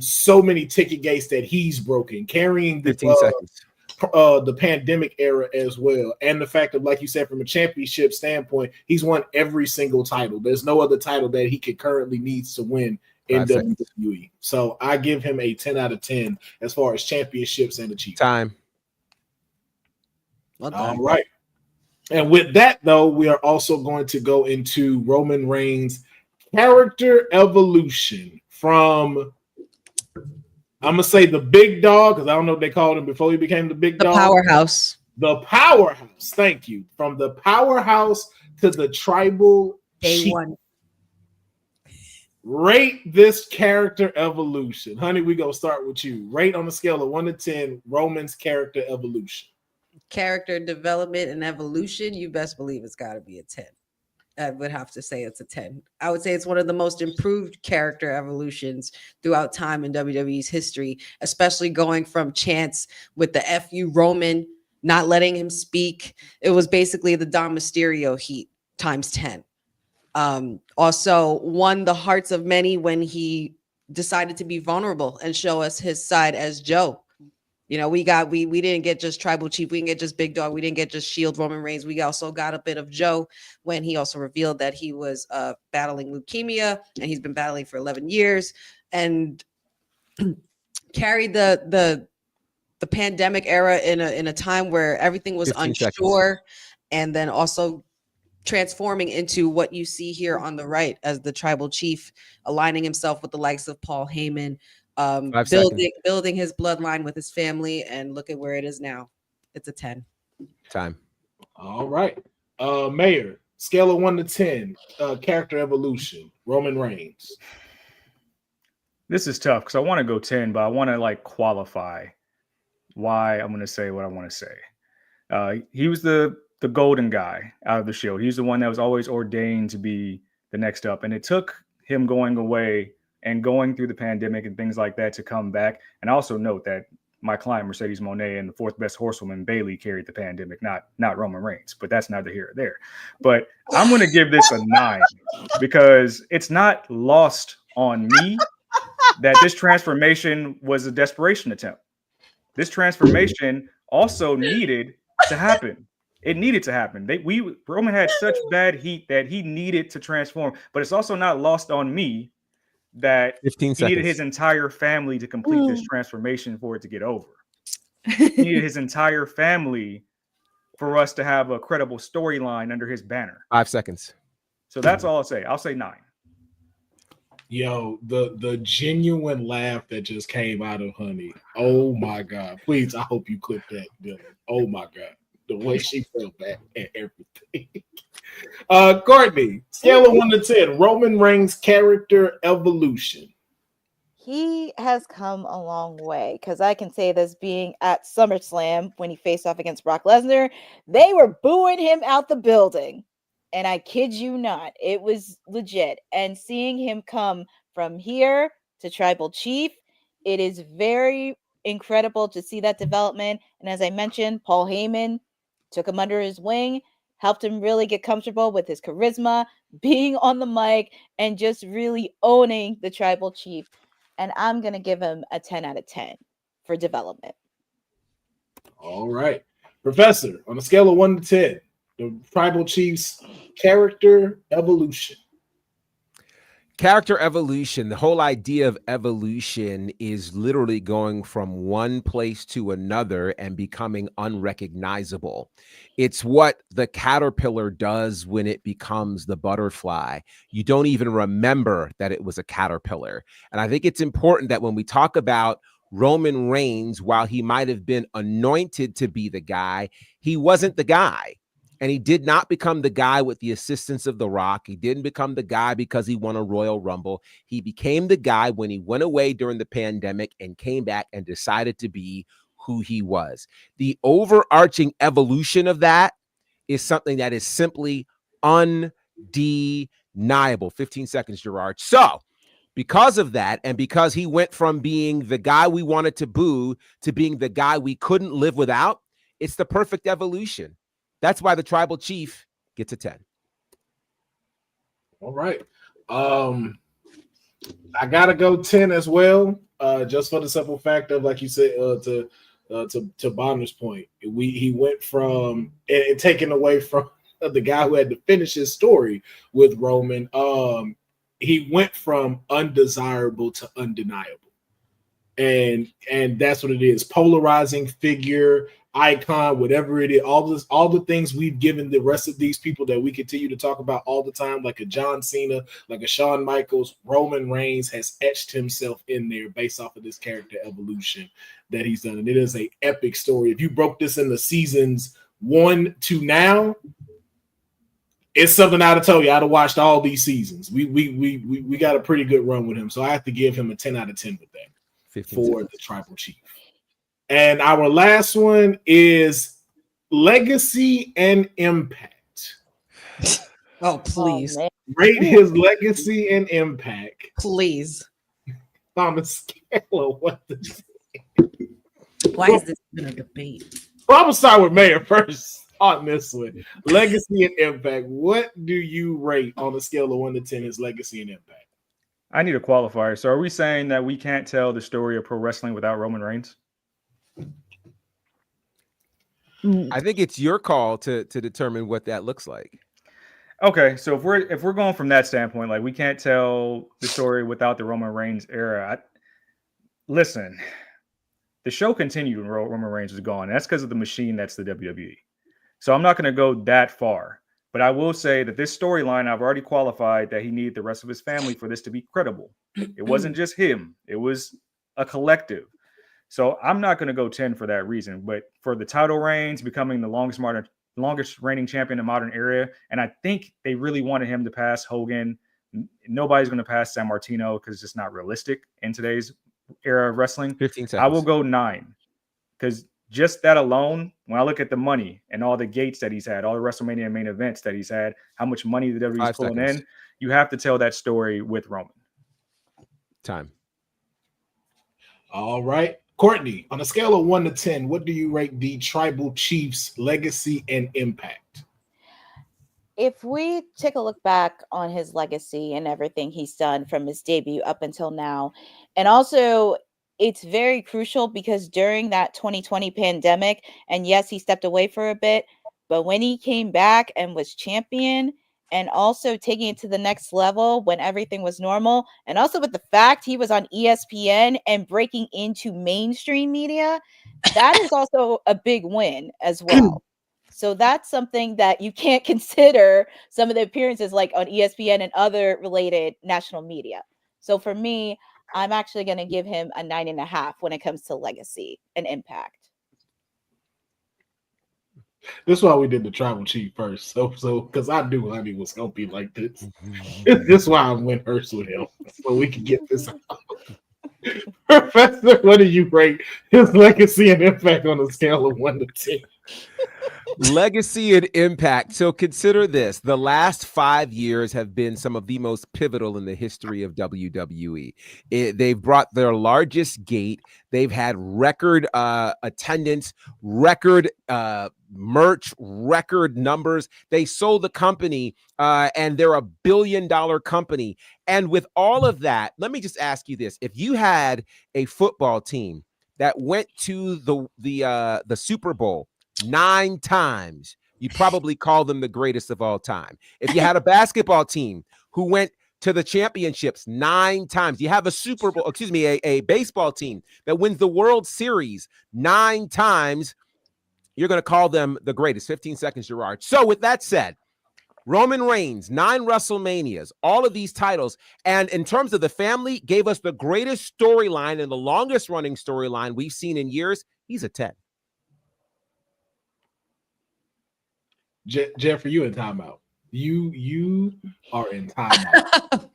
So many ticket gates that he's broken, carrying the 15 seconds. The pandemic era as well, and the fact of, like you said, from a championship standpoint, he's won every single title. There's no other title that he could currently needs to win in WWE. So I give him a 10 out of 10 as far as championships and achievements. Time. Well done. All right. And with that, though, we are also going to go into Roman Reigns' character evolution from, I'm going to say the big dog, because I don't know what they called him before he became the big dog. Powerhouse. The powerhouse. Thank you. From the powerhouse to the tribal Day chief. one. Rate this character evolution. Honey, we gonna start with you. Rate on a scale of 1 to 10 Roman's character evolution. Character development and evolution, you best believe it's got to be a 10. I would have to say it's a 10. I would say it's one of the most improved character evolutions throughout time in WWE's history, especially going from Chance with the FU Roman, not letting him speak. It was basically the Dom Mysterio heat times 10. Also won the hearts of many when he decided to be vulnerable and show us his side as Joe. You know, we didn't get just Tribal Chief, we didn't get just Big Dog, we didn't get just Shield Roman Reigns. We also got a bit of Joe when he also revealed that he was battling leukemia, and he's been battling for 11 years, and carried the pandemic era in a time where everything was 15 unsure seconds. And then also transforming into what you see here on the right as the Tribal Chief, aligning himself with the likes of Paul Heyman, 5 seconds. building his bloodline with his family, and look at where it is now. It's a 10. Time. All right. Mayor, scale of 1 to 10, character evolution, Roman Reigns. This is tough because I want to go 10, but I want to like qualify why I'm going to say what I want to say. He was the golden guy out of the Shield. He's the one that was always ordained to be the next up. And it took him going away and going through the pandemic and things like that to come back. And I also note that my client, Mercedes Moné, and the fourth best horsewoman, Bailey, carried the pandemic, not Roman Reigns. But that's neither here or there. But I'm going to give this a 9 because it's not lost on me that this transformation was a desperation attempt. This transformation also needed to happen. It needed to happen. Roman had such bad heat that he needed to transform. But it's also not lost on me that 15 he seconds. needed his entire family to complete this transformation for it to get over. He needed his entire family for us to have a credible storyline under his banner. 5 seconds. So that's all I'll say. I'll say 9. Yo, the genuine laugh that just came out of Honey. Oh my God. Please, I hope you clip that, Dylan. Oh my God. The way she felt back and everything. Courtney, scale of 1 to 10, Roman Reigns character evolution. He has come a long way because I can say this being at SummerSlam when he faced off against Brock Lesnar, they were booing him out the building. And I kid you not, it was legit. And seeing him come from here to Tribal Chief, it is very incredible to see that development. And as I mentioned, Paul Heyman took him under his wing, helped him really get comfortable with his charisma, being on the mic, and just really owning the Tribal Chief. And I'm going to give him a 10 out of 10 for development. All right. Professor, on a scale of 1 to 10, the Tribal Chief's character evolution. Character evolution, the whole idea of evolution is literally going from one place to another and becoming unrecognizable. It's what the caterpillar does when it becomes the butterfly. You don't even remember that it was a caterpillar. And I think it's important that when we talk about Roman Reigns, while he might have been anointed to be the guy, he wasn't the guy. And he did not become the guy with the assistance of The Rock. He didn't become the guy because he won a Royal Rumble. He became the guy when he went away during the pandemic and came back and decided to be who he was. The overarching evolution of that is something that is simply undeniable. 15 seconds, Gerard. So because of that, and because he went from being the guy we wanted to boo to being the guy we couldn't live without, it's the perfect evolution. That's why the Tribal Chief gets a 10. All right. I gotta go 10 as well. Just for the simple fact of, like you said, to Bonner's point, he went from and taken away from the guy who had to finish his story with Roman. He went from undesirable to undeniable, and that's what it is. Polarizing figure, icon, whatever it is, all the things we've given the rest of these people that we continue to talk about all the time, like a John Cena, like a Shawn Michaels. Roman Reigns has etched himself in there based off of this character evolution. that he's done. And it is a epic story. If you broke this into seasons 1 to now, it's something I'd have told you. I'd have watched all these seasons. We got a pretty good run with him. So I have to give him a 10 out of 10 with that for the Tribal Chief. And our last one is Legacy and Impact. Oh, please. Oh, Rate his legacy and impact Please. on a scale of 1 to 10. Why is this even a debate? Well, I'm going to start with Mayor first on this one. Legacy and impact. What do you rate on a scale of 1 to 10 his legacy and impact? I need a qualifier. So are we saying that we can't tell the story of pro wrestling without Roman Reigns? I think it's your call to determine what that looks like. Okay, so if we're going from that standpoint, like we can't tell the story without the Roman Reigns era. Listen, the show continued when Roman Reigns was gone. That's because of the machine that's the WWE. So I'm not going to go that far, but I will say that this storyline, I've already qualified that he needed the rest of his family for this to be credible. It wasn't just him. It was a collective. So I'm not going to go 10 for that reason, but for the title reigns, becoming the longest reigning champion in modern era, and I think they really wanted him to pass Hogan. Nobody's going to pass San Martino because it's just not realistic in today's era of wrestling. 15 seconds. I will go 9 because just that alone, when I look at the money and all the gates that he's had, all the WrestleMania main events that he's had, how much money the WWE is pulling in, you have to tell that story with Roman. Time. All right. Courtney, on a scale of 1 to 10, what do you rate the Tribal Chief's legacy and impact? If we take a look back on his legacy and everything he's done from his debut up until now, and also it's very crucial because during that 2020 pandemic, and yes, he stepped away for a bit, but when he came back and was champion and also taking it to the next level when everything was normal, and also with the fact he was on ESPN and breaking into mainstream media, that is also a big win as well. So that's something that you can't consider some of the appearances like on ESPN and other related national media. So for me, I'm actually going to give him a 9.5 when it comes to legacy and impact. This is why we did the Tribal Chief first. So because I knew Honey was going to be like this. This is why I went first with him. So we can get this out. Professor, what do you rate his legacy and impact on a scale of 1 to 10? Legacy and impact. So consider this. The last 5 years have been some of the most pivotal in the history of WWE. They've brought their largest gate. They've had record attendance, record merch, record numbers. They sold the company and they're $1 billion company. And with all of that, let me just ask you this. If you had a football team that went to the Super Bowl 9 times, you probably call them the greatest of all time. If you had a basketball team who went to the championships 9 times, you have a baseball team that wins the World Series 9 times, you're going to call them the greatest. 15 seconds, Gerard. So with that said, Roman Reigns, 9 WrestleManias, all of these titles, and in terms of the family, gave us the greatest storyline and the longest running storyline we've seen in years. He's a 10. Jeffrey, you in timeout. You are in timeout.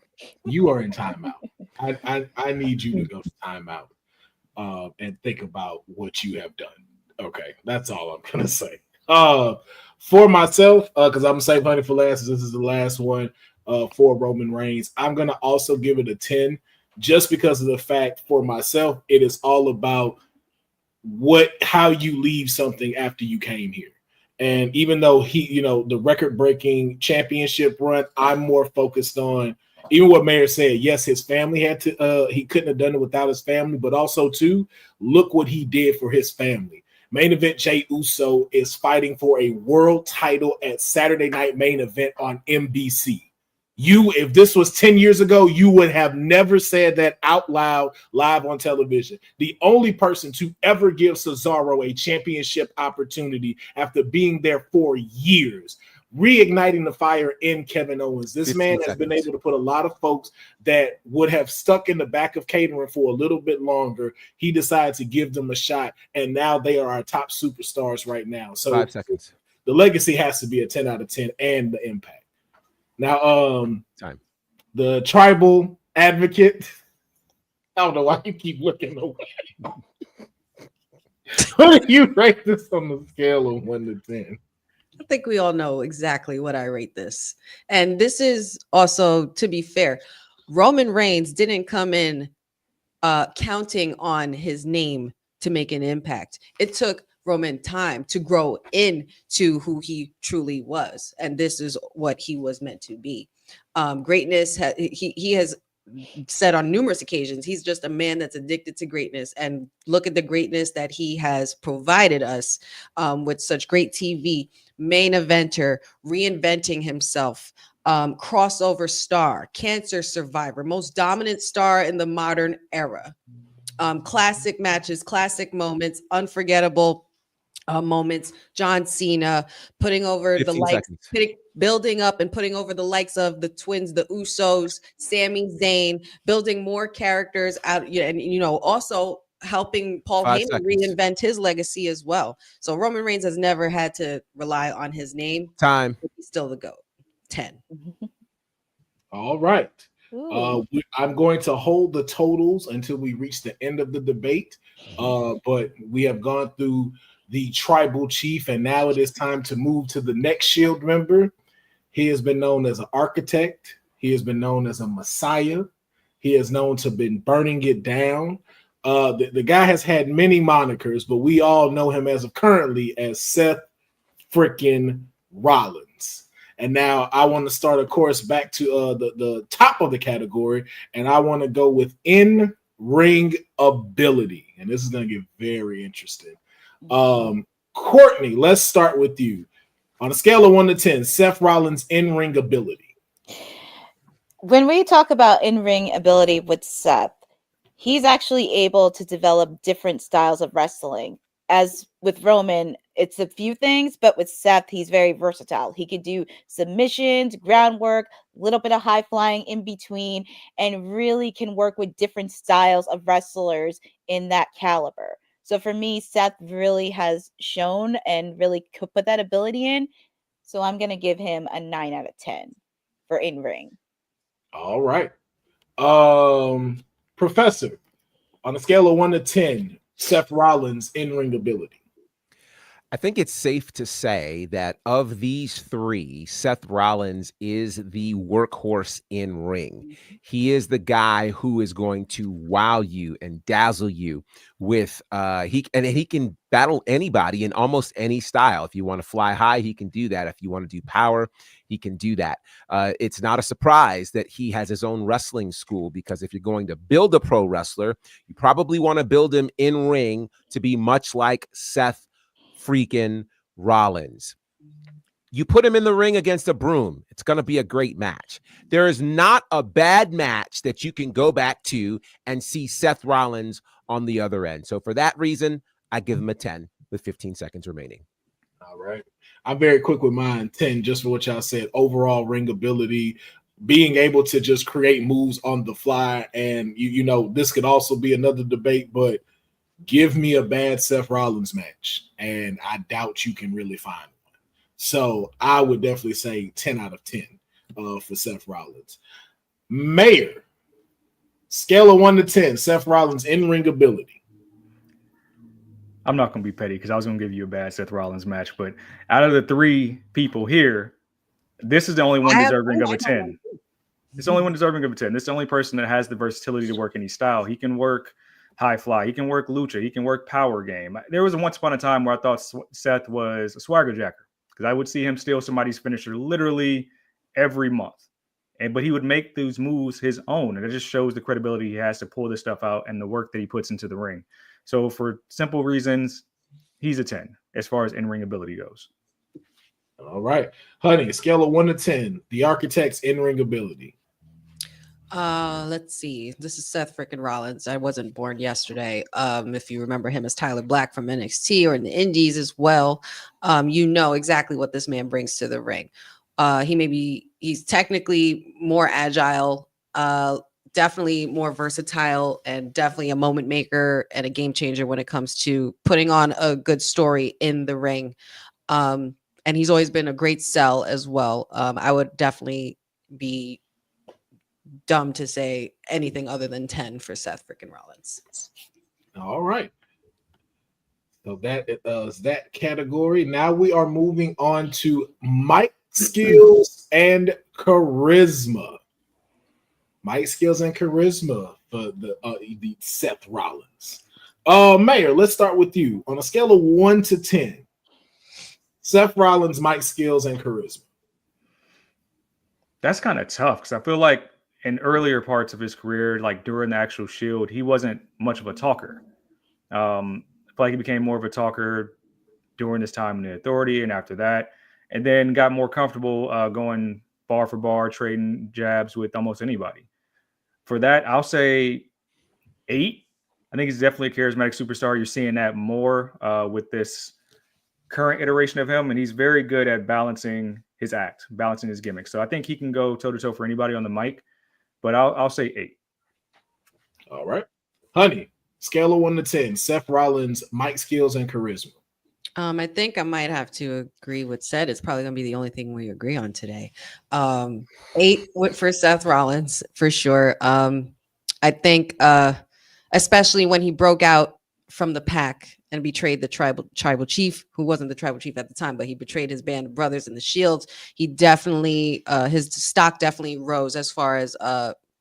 You are in timeout. I need you to go to timeout and think about what you have done. Okay, that's all I'm gonna say. For myself, because I'm gonna save Honey for last. This is the last one for Roman Reigns. I'm gonna also give it a 10, just because of the fact for myself, it is all about how you leave something after you came here. And even though the record-breaking championship run, I'm more focused on even what Mayor said. Yes, his family had to. He couldn't have done it without his family, but also too, look what he did for his family. Main Event Jey Uso is fighting for a world title at Saturday Night Main Event on NBC. If this was 10 years ago, you would have never said that out loud live on television. The only person to ever give Cesaro a championship opportunity after being there for years reigniting the fire in Kevin Owens. This 15 man has been seconds. able to put a lot of folks that would have stuck in the back of catering for a little bit longer. He decided to give them a shot, and now they are our top superstars right now. So 5 seconds. the legacy has to be a 10 out of 10 and the impact. Now, Time. the tribal advocate. I don't know why you keep looking away. What do you rate this on the scale of 1 to 10? I think we all know exactly what I rate this. And this is also, to be fair, Roman Reigns didn't come in counting on his name to make an impact. It took Roman time to grow into who he truly was. And this is what he was meant to be. Greatness, he has said on numerous occasions, he's just a man that's addicted to greatness. And look at the greatness that he has provided us with such great TV, main eventer, reinventing himself, crossover star, cancer survivor, most dominant star in the modern era. Classic matches, classic moments, unforgettable moments. John Cena putting over the 15 likes, seconds. building up and putting over the likes of the twins, the Usos, Sami Zayn, building more characters out, and also helping Paul 5 Heyman seconds. reinvent his legacy as well. So Roman Reigns has never had to rely on his name. Time. But he's still the GOAT. 10. All right. Ooh. I'm going to hold the totals until we reach the end of the debate. But we have gone through the tribal chief, and now it is time to move to the next Shield member. He has been known as an architect. He has been known as a messiah. He is known to have been burning it down. The guy has had many monikers, but we all know him as of currently as Seth freaking Rollins. And now I want to start, of course, back to the top of the category, and I want to go with in-ring ability. And this is going to get very interesting. Courtney, let's start with you. On a scale of 1 to 10, Seth Rollins' in-ring ability. When we talk about in-ring ability with Seth, he's actually able to develop different styles of wrestling. As with Roman, it's a few things, but with Seth, he's very versatile. He could do submissions, groundwork, a little bit of high flying in between, and really can work with different styles of wrestlers in that caliber. So for me, Seth really has shown and really could put that ability in. So I'm going to give him a 9 out of 10 for in-ring. All right. Professor, on a scale of 1 to 10, Seth Rollins' in-ring ability. I think it's safe to say that of these three, Seth Rollins is the workhorse in ring. He is the guy who is going to wow you and dazzle you with he can battle anybody in almost any style. If you want to fly high, he can do that. If you want to do power, he can do that. It's not a surprise that he has his own wrestling school, because if you're going to build a pro wrestler, you probably want to build him in ring to be much like Seth freaking Rollins. You put him in the ring against a broom, it's going to be a great match. There is not a bad match that you can go back to and see Seth Rollins on the other end. So for that reason, I give him a 10 with 15 seconds remaining. All right. I'm very quick with mine. 10, just for what y'all said. Overall ring ability, being able to just create moves on the fly. And, you know, this could also be another debate, but give me a bad Seth Rollins match, and I doubt you can really find one. So I would definitely say 10 out of 10 for Seth Rollins. Mayor, scale of 1 to 10, Seth Rollins' in-ring ability. I'm not going to be petty because I was going to give you a bad Seth Rollins match, but out of the three people here, this is the only one deserving of a 10. It's the only one deserving of a 10. This is the only person that has the versatility to work any style. He can work high fly. He can work lucha. He can work power game. There was once upon a time where I thought Seth was a swagger jacker, because I would see him steal somebody's finisher literally every month. But he would make those moves his own. And it just shows the credibility he has to pull this stuff out and the work that he puts into the ring. So for simple reasons, he's a 10 as far as in-ring ability goes. All right. Honey, scale of 1 to 10, the Architect's in-ring ability. Let's see. This is Seth freaking Rollins. I wasn't born yesterday. If you remember him as Tyler Black from NXT or in the Indies as well, you know exactly what this man brings to the ring. He's technically more agile, definitely more versatile, and definitely a moment maker and a game changer when it comes to putting on a good story in the ring. And he's always been a great sell as well. I would definitely be dumb to say anything other than 10 for Seth freaking Rollins. All right. So that is that category. Now we are moving on to mic skills and charisma. Mic skills and charisma for the Seth Rollins. Mayor, let's start with you. On a scale of 1 to 10, Seth Rollins' mic skills and charisma. That's kind of tough because I feel like in earlier parts of his career, like during the actual Shield, he wasn't much of a talker. I feel like he became more of a talker during his time in the Authority and after that, and then got more comfortable going bar for bar, trading jabs with almost anybody. For that, I'll say 8. I think he's definitely a charismatic superstar. You're seeing that more with this current iteration of him, and he's very good at balancing his act, balancing his gimmick. So I think he can go toe-to-toe for anybody on the mic, but I'll say 8. All right. Honey, scale of 1 to 10, Seth Rollins' mic skills and charisma. I think I might have to agree with Seth. It's probably going to be the only thing we agree on today. 8 for Seth Rollins, for sure. I think especially when he broke out from the pack and betrayed the tribal chief, who wasn't the tribal chief at the time, but he betrayed his band of brothers in the Shield. He definitely, his stock definitely rose as far as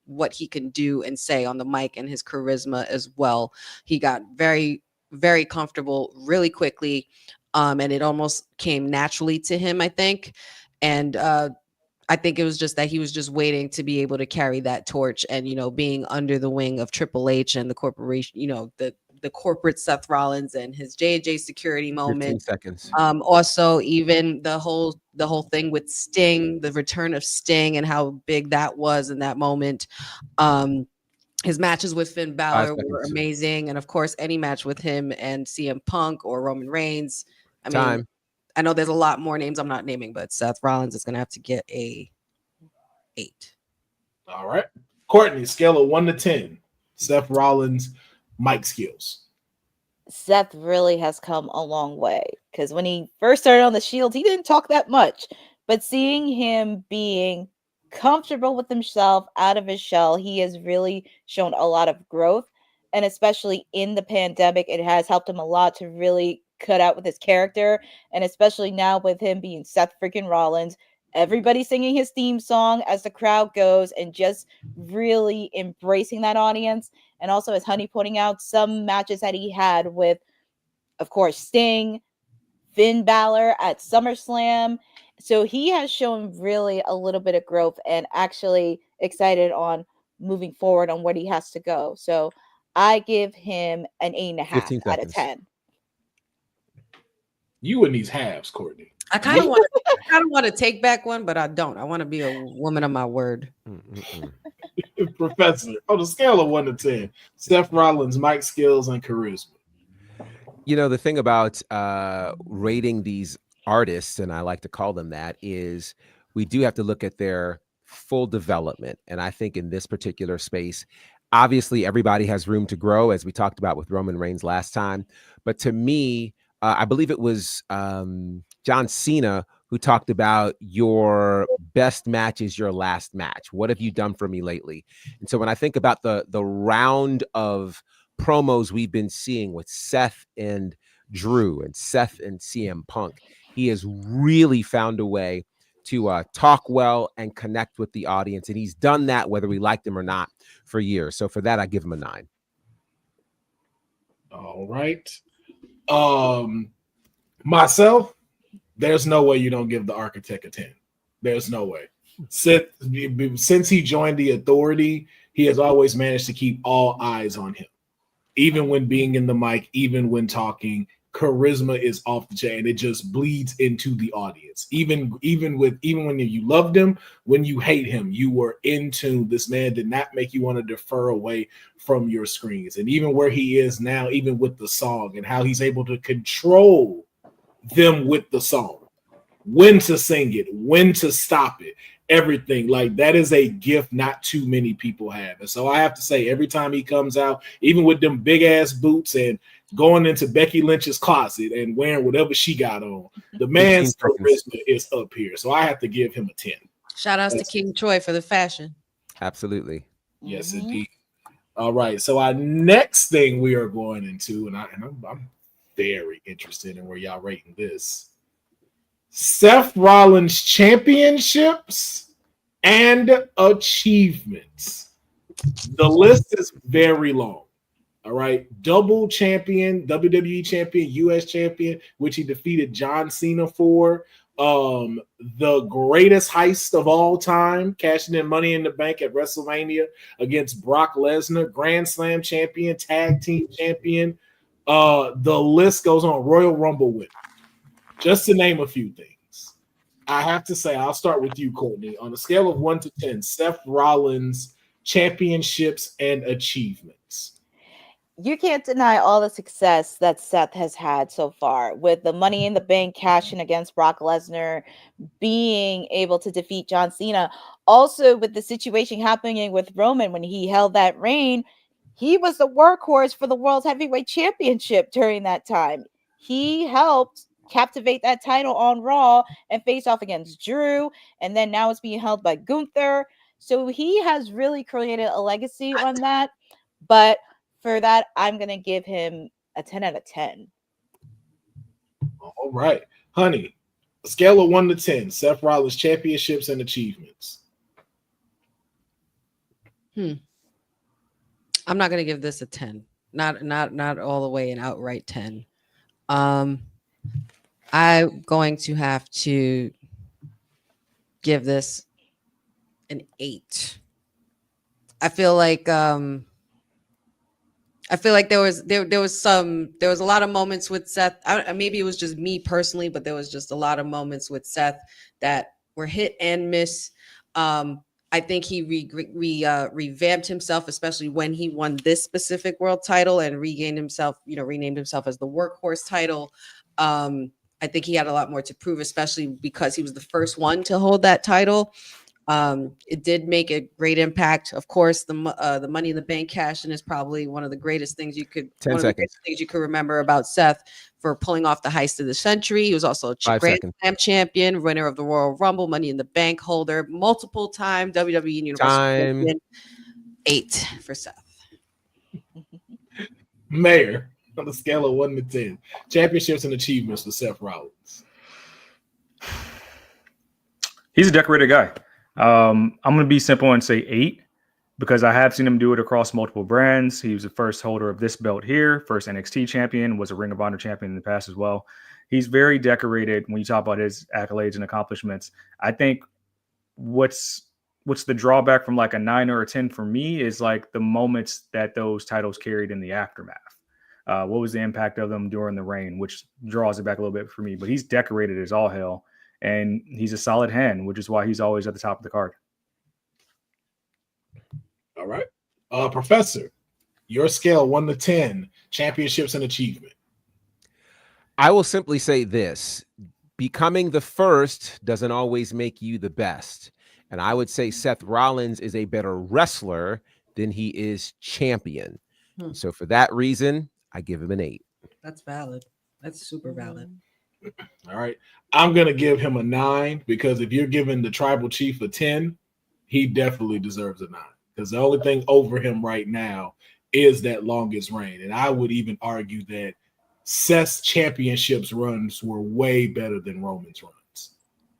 what he can do and say on the mic, and his charisma as well. He got very, very comfortable really quickly, and it almost came naturally to him, I think. And I think it was just that he was just waiting to be able to carry that torch, and, you know, being under the wing of Triple H and the corporation, you know, the corporate Seth Rollins and his J&J security 15 moment. seconds. Also, even the whole thing with Sting, the return of Sting and how big that was in that moment. His matches with Finn Balor were amazing. And of course, any match with him and CM Punk or Roman Reigns. I mean, I know there's a lot more names I'm not naming, but Seth Rollins is going to have to get a 8. All right. Courtney, scale of 1 to 10, Seth Rollins' mic skills. Seth really has come a long way, because when he first started on the Shield, he didn't talk that much. But seeing him being comfortable with himself, out of his shell, he has really shown a lot of growth. And especially in the pandemic, it has helped him a lot to really cut out with his character. And especially now with him being Seth freaking Rollins, everybody singing his theme song as the crowd goes and just really embracing that audience. And also, as Honey pointing out, some matches that he had with, of course, Sting, Finn Balor at SummerSlam. So he has shown really a little bit of growth, and actually excited on moving forward on where he has to go. So I give him an 8.5 out of 10. You and these halves, Courtney. I kind of want to take back one, but I don't. I want to be a woman of my word. Professor, on a scale of 1 to 10, Seth Rollins' mic skills and charisma. You know, the thing about rating these artists, and I like to call them that, is we do have to look at their full development. And I think in this particular space, obviously everybody has room to grow, as we talked about with Roman Reigns last time. But to me, I believe it was John Cena who talked about your best match is your last match. What have you done for me lately? And so when I think about the round of promos we've been seeing with Seth and Drew and Seth and CM Punk, he has really found a way to talk well and connect with the audience. And he's done that whether we liked him or not for years. So for that, I give him a 9. All right. Myself, there's no way you don't give the Architect a 10. There's no way. Since he joined the Authority, he has always managed to keep all eyes on him, even when being in the mic, even when talking, charisma is off the chain. It just bleeds into the audience. Even when you loved him, when you hate him, you were in tune. This man did not make you want to defer away from your screens. And even where he is now, even with the song and how he's able to control them with the song, when to sing it, when to stop it, everything. Like, that is a gift not too many people have. And so I have to say, every time he comes out, even with them big ass boots and going into Becky Lynch's closet and wearing whatever she got on, the man's charisma is up here. So I have to give him a 10. Shout outs to King Troy for the fashion. Absolutely. Yes, indeed. All right. So our next thing we are going into, and I'm very interested in where y'all rating this. Seth Rollins championships and achievements. The list is very long. All right. Double champion, WWE champion, US champion, which he defeated John Cena for. The greatest heist of all time, cashing in Money in the Bank at WrestleMania against Brock Lesnar, Grand Slam champion, tag team champion. The list goes on. Royal Rumble winner. Just to name a few things. I have to say, I'll start with you, Courtney. On a scale of 1 to 10, Seth Rollins championships and achievements. You can't deny all the success that Seth has had so far with the Money in the Bank cashing against Brock Lesnar, being able to defeat John Cena. Also, with the situation happening with Roman when he held that reign, he was the workhorse for the World Heavyweight Championship during that time. He helped captivate that title on Raw and face off against Drew, and then now it's being held by Gunther. So he has really created a legacy on that. But for that, I'm going to give him a 10 out of 10. All right. Honey, a scale of 1 to 10, Seth Rollins championships and achievements. I'm not going to give this a 10. Not all the way an outright 10. I'm going to have to give this an 8. I feel like there was a lot of moments with Seth. Maybe it was just me personally, but there was just a lot of moments with Seth that were hit and miss. I think he revamped himself, especially when he won this specific world title and renamed himself as the workhorse title. I think he had a lot more to prove, especially because he was the first one to hold that title. It did make a great impact. Of course, the Money in the Bank cash-in is probably one of the greatest things you could 10 seconds. Things you could remember about Seth for pulling off the heist of the century. He was also a Grand Slam champion, winner of the Royal Rumble, Money in the Bank holder, multiple time WWE Universal Champion. 8 for Seth. Mayor, on a scale of 1 to 10, championships and achievements for Seth Rollins. He's a decorated guy. I'm going to be simple and say 8 because I have seen him do it across multiple brands. He was the first holder of this belt here, first NXT champion, was a Ring of Honor champion in the past as well. He's very decorated when you talk about his accolades and accomplishments. I think what's the drawback from like a 9 or a 10 for me is like the moments that those titles carried in the aftermath. What was the impact of them during the reign, which draws it back a little bit for me. But he's decorated as all hell. And he's a solid hand, which is why he's always at the top of the card. All right. Professor, your scale 1 to 10, championships and achievement. I will simply say this. Becoming the first doesn't always make you the best. And I would say Seth Rollins is a better wrestler than he is champion. So for that reason, I give him an 8. That's valid. That's super valid. All right. I'm going to give him a 9 because if you're giving the tribal chief a 10, he definitely deserves a 9 because the only thing over him right now is that longest reign. And I would even argue that Seth's championships runs were way better than Roman's runs.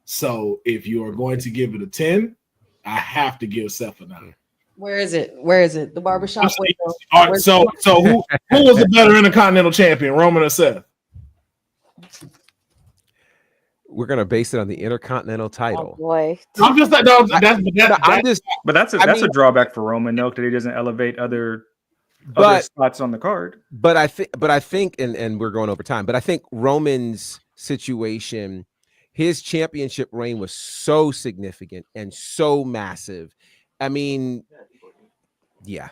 So if you are going to give it a 10, I have to give Seth a 9. Where is it? The barbershop window. All right, so who was the better Intercontinental champion, Roman or Seth? We're gonna base it on the Intercontinental title. Oh boy, I'm just like, no, But that's a drawback for Roman, though, that he doesn't elevate other other but spots on the card. I think, and we're going over time, but I think Roman's situation, his championship reign was so significant and so massive. I mean, yeah,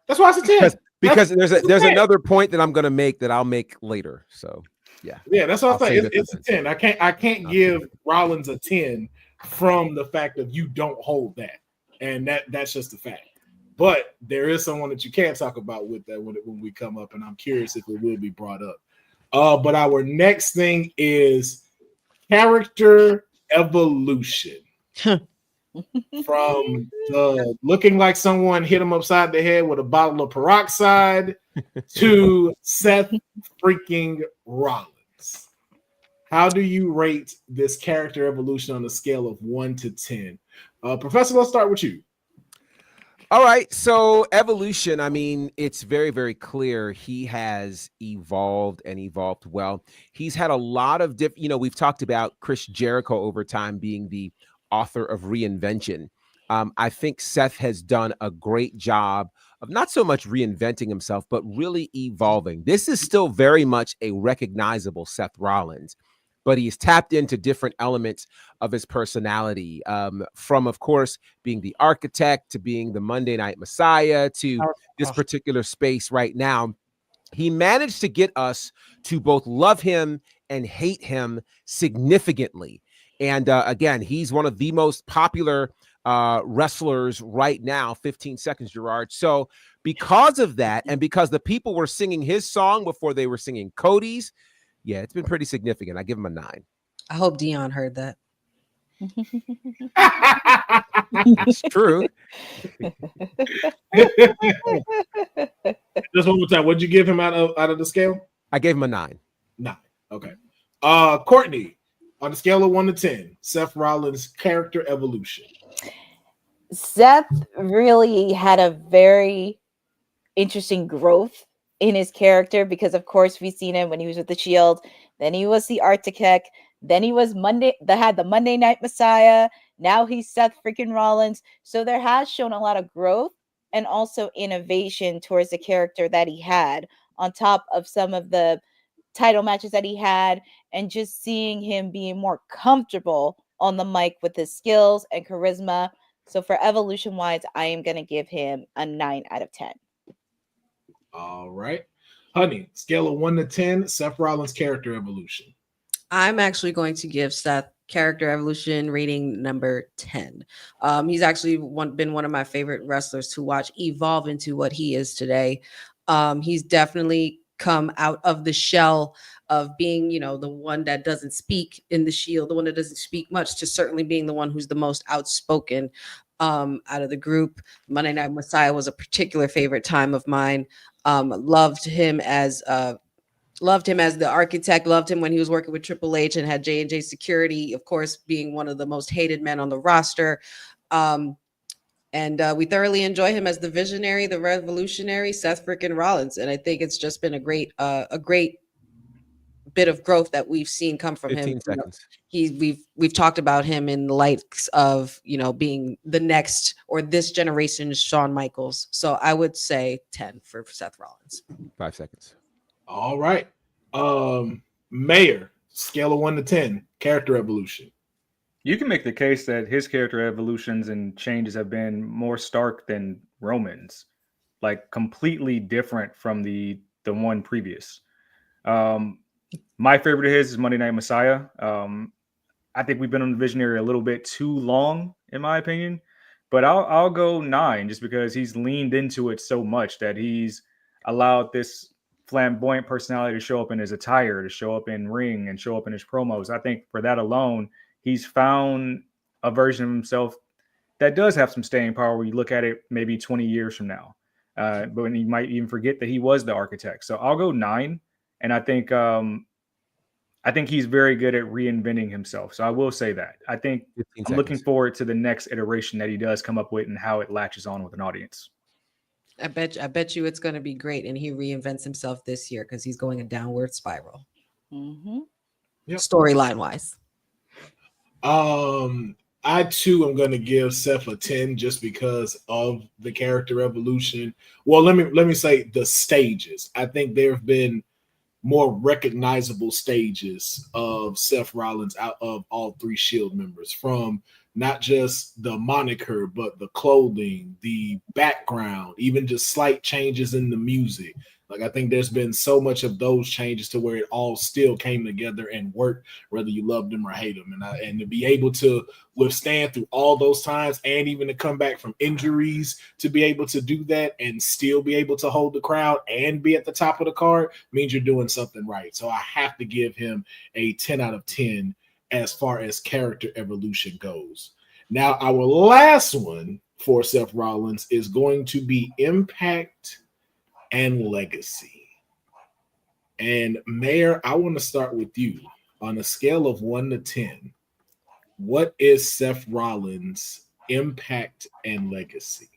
That's why it's a 10. because That's there's a 10. another point that I'm going to make that I'll make later. So yeah, That's what I'll I'm saying. save It's it a for 10. I can't give Rollins a 10 from the fact of you don't hold that, and that's just a fact. But there is someone that you can't talk about with that when we come up, and I'm curious if it will be brought up. But our next thing is character evolution. From looking like someone hit him upside the head with a bottle of peroxide to Seth freaking Rollins. How do you rate this character evolution on a scale of 1 to 10? Professor, let's start with you. All right. So evolution, I mean, it's very, very clear he has evolved and evolved well. He's had a lot of different, we've talked about Chris Jericho over time being the author of reinvention. I think Seth has done a great job of not so much reinventing himself, but really evolving. This is still very much a recognizable Seth Rollins, but he's tapped into different elements of his personality, from, of course, being the architect to being the Monday Night Messiah to this particular space right now. He managed to get us to both love him and hate him significantly. And again, he's one of the most popular wrestlers right now. 15 seconds, Gerard. So because of that, and because the people were singing his song before they were singing Cody's, yeah, it's been pretty significant. I give him a 9. I hope Dion heard that. It's true. Just one more time. What'd you give him out of the scale? I gave him a 9. 9. Okay. Courtney, on a scale of 1 to 10, Seth Rollins' character evolution. Seth really had a very interesting growth in his character because, of course, we've seen him when he was with the Shield. Then he was the architect. Then he was the Monday Night Messiah. Now he's Seth freaking Rollins. So there has shown a lot of growth and also innovation towards the character that he had, on top of some of the title matches that he had, and just seeing him being more comfortable on the mic with his skills and charisma. So for evolution wise, I am going to give him a 9 out of 10. All right. Honey, scale of 1 to 10, Seth Rollins' character evolution. I'm actually going to give Seth character evolution rating number 10. He's actually been one of my favorite wrestlers to watch evolve into what he is today. He's definitely come out of the shell of being, the one that doesn't speak in the Shield, the one that doesn't speak much, to certainly being the one who's the most outspoken out of the group. Monday Night Messiah was a particular favorite time of mine. Loved him as the architect, loved him when he was working with Triple H and had J&J Security, of course, being one of the most hated men on the roster. And we thoroughly enjoy him as the visionary, the revolutionary Seth freaking Rollins. And I think it's just been a great bit of growth that we've seen come from 15 him. seconds. We've talked about him in the lights of, being the next or this generation's Shawn Michaels. So I would say 10 for Seth Rollins. 5 seconds. All right. Mayor, scale of 1 to 10, character evolution. You can make the case that his character evolutions and changes have been more stark than Roman's, like completely different from the one previous. My favorite of his is Monday Night Messiah. I think we've been on the visionary a little bit too long, in my opinion, but I'll go 9 just because he's leaned into it so much that he's allowed this flamboyant personality to show up in his attire, to show up in ring, and show up in his promos. I think for that alone, he's found a version of himself that does have some staying power when you look at it maybe 20 years from now. But when you might even forget that he was the architect. So I'll go 9. And I think he's very good at reinventing himself. So I will say that. I think I'm looking forward to the next iteration that he does come up with and how it latches on with an audience. I bet you it's going to be great. And he reinvents himself this year because he's going a downward spiral. Mm-hmm. Yep. Storyline wise. I too am going to give Seth a 10 just because of the character evolution. Well, let me say the stages. I think there have been more recognizable stages of Seth Rollins out of all three Shield members, from not just the moniker, but the clothing, the background, even just slight changes in the music. Like, I think there's been so much of those changes to where it all still came together and worked, whether you loved them or hate them. And to be able to withstand through all those times, and even to come back from injuries, to be able to do that and still be able to hold the crowd and be at the top of the card, means you're doing something right. So I have to give him a 10 out of 10 as far as character evolution goes. Now, our last one for Seth Rollins is going to be Impact and Legacy. And Mayor, I want to start with you. On a scale of 1 to 10, what is Seth Rollins' impact and legacy?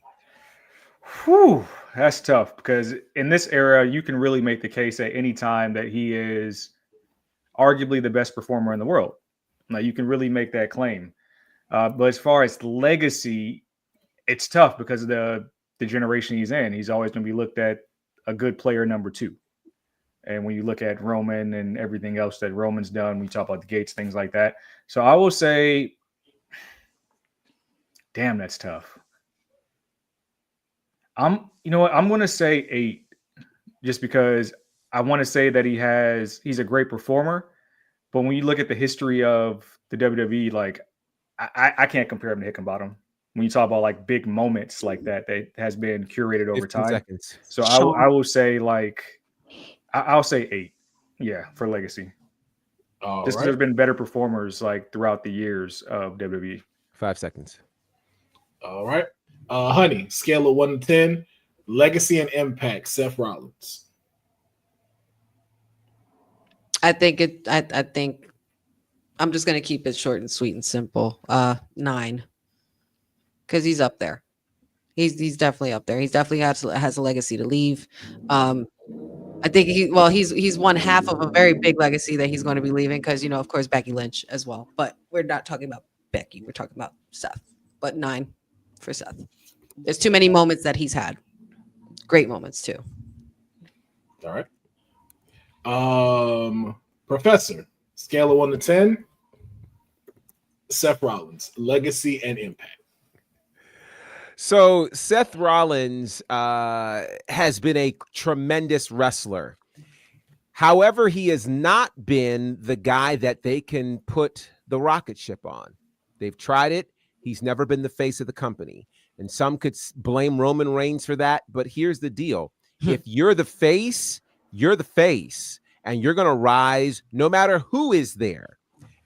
Whew, that's tough, because in this era, you can really make the case at any time that he is arguably the best performer in the world. Now, you can really make that claim. But as far as legacy, it's tough because of the generation he's in. He's always going to be looked at a good player number 2. And when you look at Roman and everything else that Roman's done, we talk about the Gates, things like that. So I will say, damn, that's tough. You know what? I'm going to say 8, just because I want to say that he's a great performer. But when you look at the history of the WWE, like, I can't compare him to Hickenbottom. When you talk about like big moments like that has been curated over 15 time. seconds. So I will say I'll say 8. Yeah, for legacy. All Just because there's been better performers like throughout the years of WWE. 5 seconds. All right. Honey, scale of 1 to 10, legacy and impact, Seth Rollins. I think I'm just gonna keep it short and sweet and simple. 9. Because he's up there. He's definitely up there. He's definitely has a legacy to leave. I think he's one half of a very big legacy that he's going to be leaving, because, you know, of course, Becky Lynch as well. But we're not talking about Becky. We're talking about Seth. But 9 for Seth. There's too many moments that he's had. Great moments too. All right. Professor, scale of 1 to 10, Seth Rollins, legacy and impact. So Seth Rollins has been a tremendous wrestler. However, he has not been the guy that they can put the rocket ship on. They've tried it. He's never been the face of the company. And some could blame Roman Reigns for that. But here's the deal. If you're the face, and you're going to rise no matter who is there.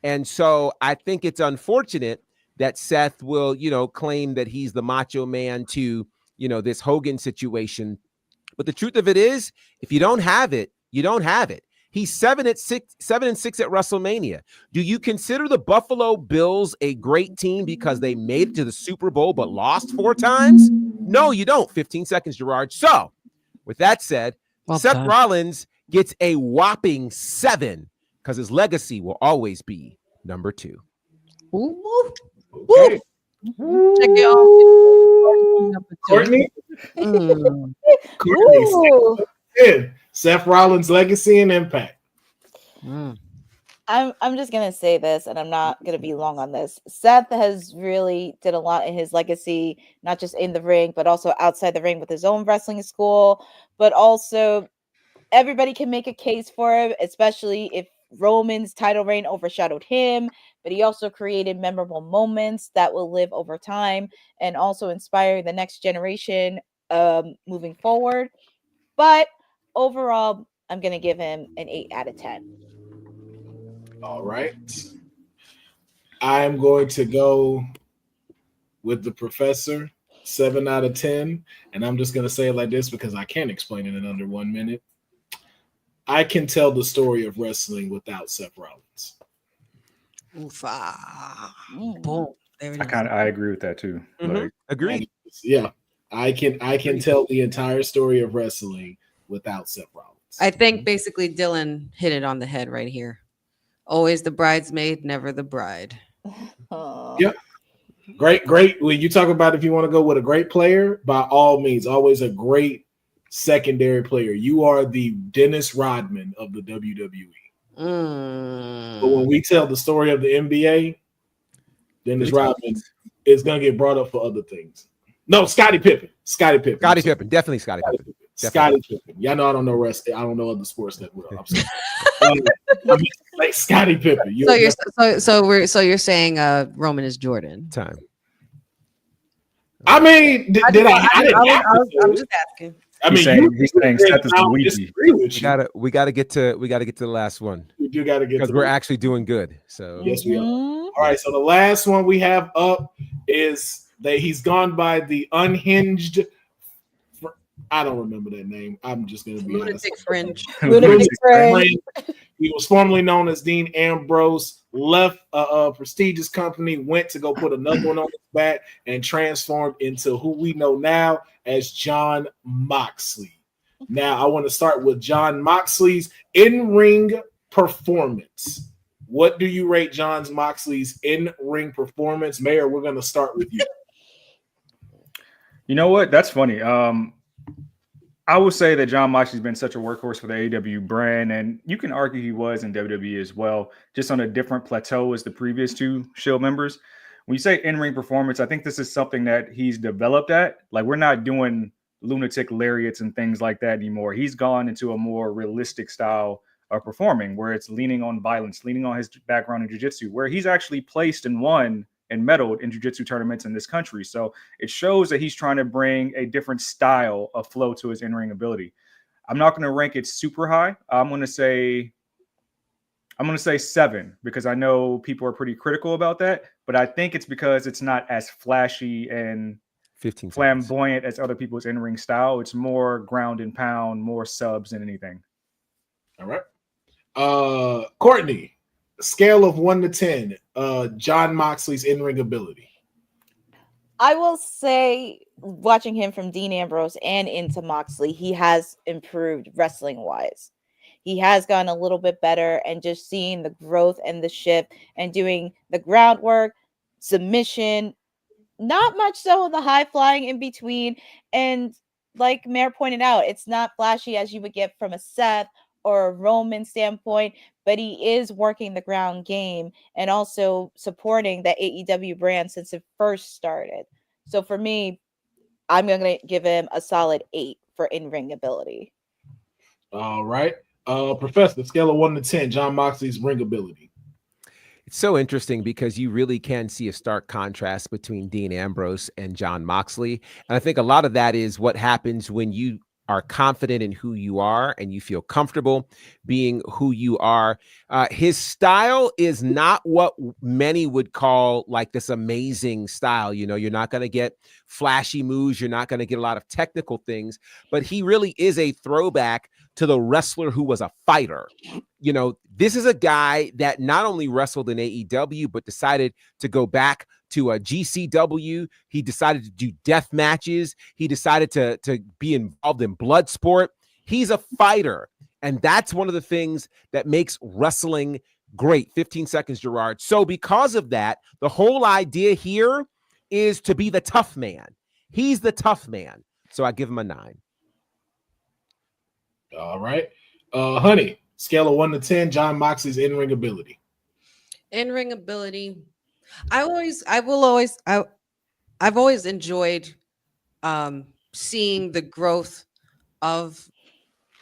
And so I think it's unfortunate that Seth will, claim that he's the macho man to, this Hogan situation. But the truth of it is, if you don't have it, you don't have it. He's 7-6 at WrestleMania. Do you consider the Buffalo Bills a great team because they made it to the Super Bowl but lost 4 times? No, you don't. 15 seconds, Gerard. So, with that said, Seth Rollins gets a whopping 7 because his legacy will always be number 2. Ooh. Okay. Check it out. Courtney? Mm. Courtney, scale of 10, Seth Rollins, legacy and impact. I'm just gonna say this, and I'm not gonna be long on this. Seth has really did a lot in his legacy, not just in the ring, but also outside the ring with his own wrestling school. But also, everybody can make a case for him, especially if Roman's title reign overshadowed him. But he also created memorable moments that will live over time and also inspire the next generation moving forward. But overall, I'm gonna give him an 8 out of 10. All right. I'm going to go with the professor, 7 out of 10. And I'm just going to say it like this because I can't explain it in under 1 minute. I can tell the story of wrestling without Seth Rollins. Boom. There it is. I agree with that too. Like, Agreed. Yeah. I can tell the entire story of wrestling without Seth Rollins. I think basically Dylan hit it on the head right here. Always the bridesmaid, never the bride. Oh. Yep. Great. When you talk about if you want to go with a great player, by all means, always a great secondary player. You are the Dennis Rodman of the WWE. But when we tell the story of the NBA, Dennis Rodman is going to get brought up for other things. No, Scottie Pippen. Definitely Scottie Pippen. Scottie Pippen. Y'all know I don't know wrestling. I don't know other sports that well. I'm sorry. Like Scottie Pippen. So you're saying Roman is Jordan. Time. I mean, I'm just asking. I mean, he's saying Seth is Luigi. We gotta get to the last one. We do gotta get because we're actually doing good. So yes, we are. All right. So the last one we have up is that he's gone by the unhinged. I don't remember that name. I'm just gonna be Lunatic Fringe. Lunatic Fringe. He was formerly known as Dean Ambrose, left a prestigious company, went to go put another one on his back, and transformed into who we know now as Jon Moxley. Now, I want to start with Jon Moxley's in-ring performance. What do you rate Jon Moxley's in-ring performance? Mayor, we're going to start with you. You know what? That's funny. I would say that Jon Moxley's been such a workhorse for the AEW brand, and you can argue he was in WWE as well, just on a different plateau as the previous two Shield members. When you say in-ring performance, I think this is something that he's developed at. Like, we're not doing lunatic lariats and things like that anymore. He's gone into a more realistic style of performing, where it's leaning on violence, leaning on his background in jiu-jitsu, where he's actually placed and won and medaled in jiu-jitsu tournaments in this country. So it shows that he's trying to bring a different style of flow to his in-ring ability. I'm not going to rank it super high. I'm going to say 7, because I know people are pretty critical about that, but I think it's because it's not as flashy and flamboyant as other people's in-ring style. It's more ground and pound, more subs than anything. All right. Courtney, scale of 1 to 10, Jon Moxley's in-ring ability. I will say, watching him from Dean Ambrose and into Moxley, he has improved wrestling-wise. He has gotten a little bit better, and just seeing the growth and the shift and doing the groundwork, submission, not much so the high flying in between. And like Mayor pointed out, it's not flashy as you would get from a Seth or a Roman standpoint, but he is working the ground game and also supporting the AEW brand since it first started. So for me, I'm going to give him a solid 8 for in-ring ability. All right. Professor, scale of 1 to 10, Jon Moxley's ring ability. It's so interesting because you really can see a stark contrast between Dean Ambrose and Jon Moxley. And I think a lot of that is what happens when you are confident in who you are and you feel comfortable being who you are. His style is not what many would call like this amazing style. You know, you're not going to get flashy moves. You're not going to get a lot of technical things, but he really is a throwback to the wrestler who was a fighter. You know, this is a guy that not only wrestled in AEW, but decided to go back to a GCW. He decided to do death matches. He decided to be involved in blood sport. He's a fighter. And that's one of the things that makes wrestling great. 15 seconds, Gerard. So because of that, the whole idea here is to be the tough man. He's the tough man. So I give him a 9. All right. Honey, scale of 1 to 10, Jon Moxley's in-ring ability. In-ring ability. I've always enjoyed seeing the growth of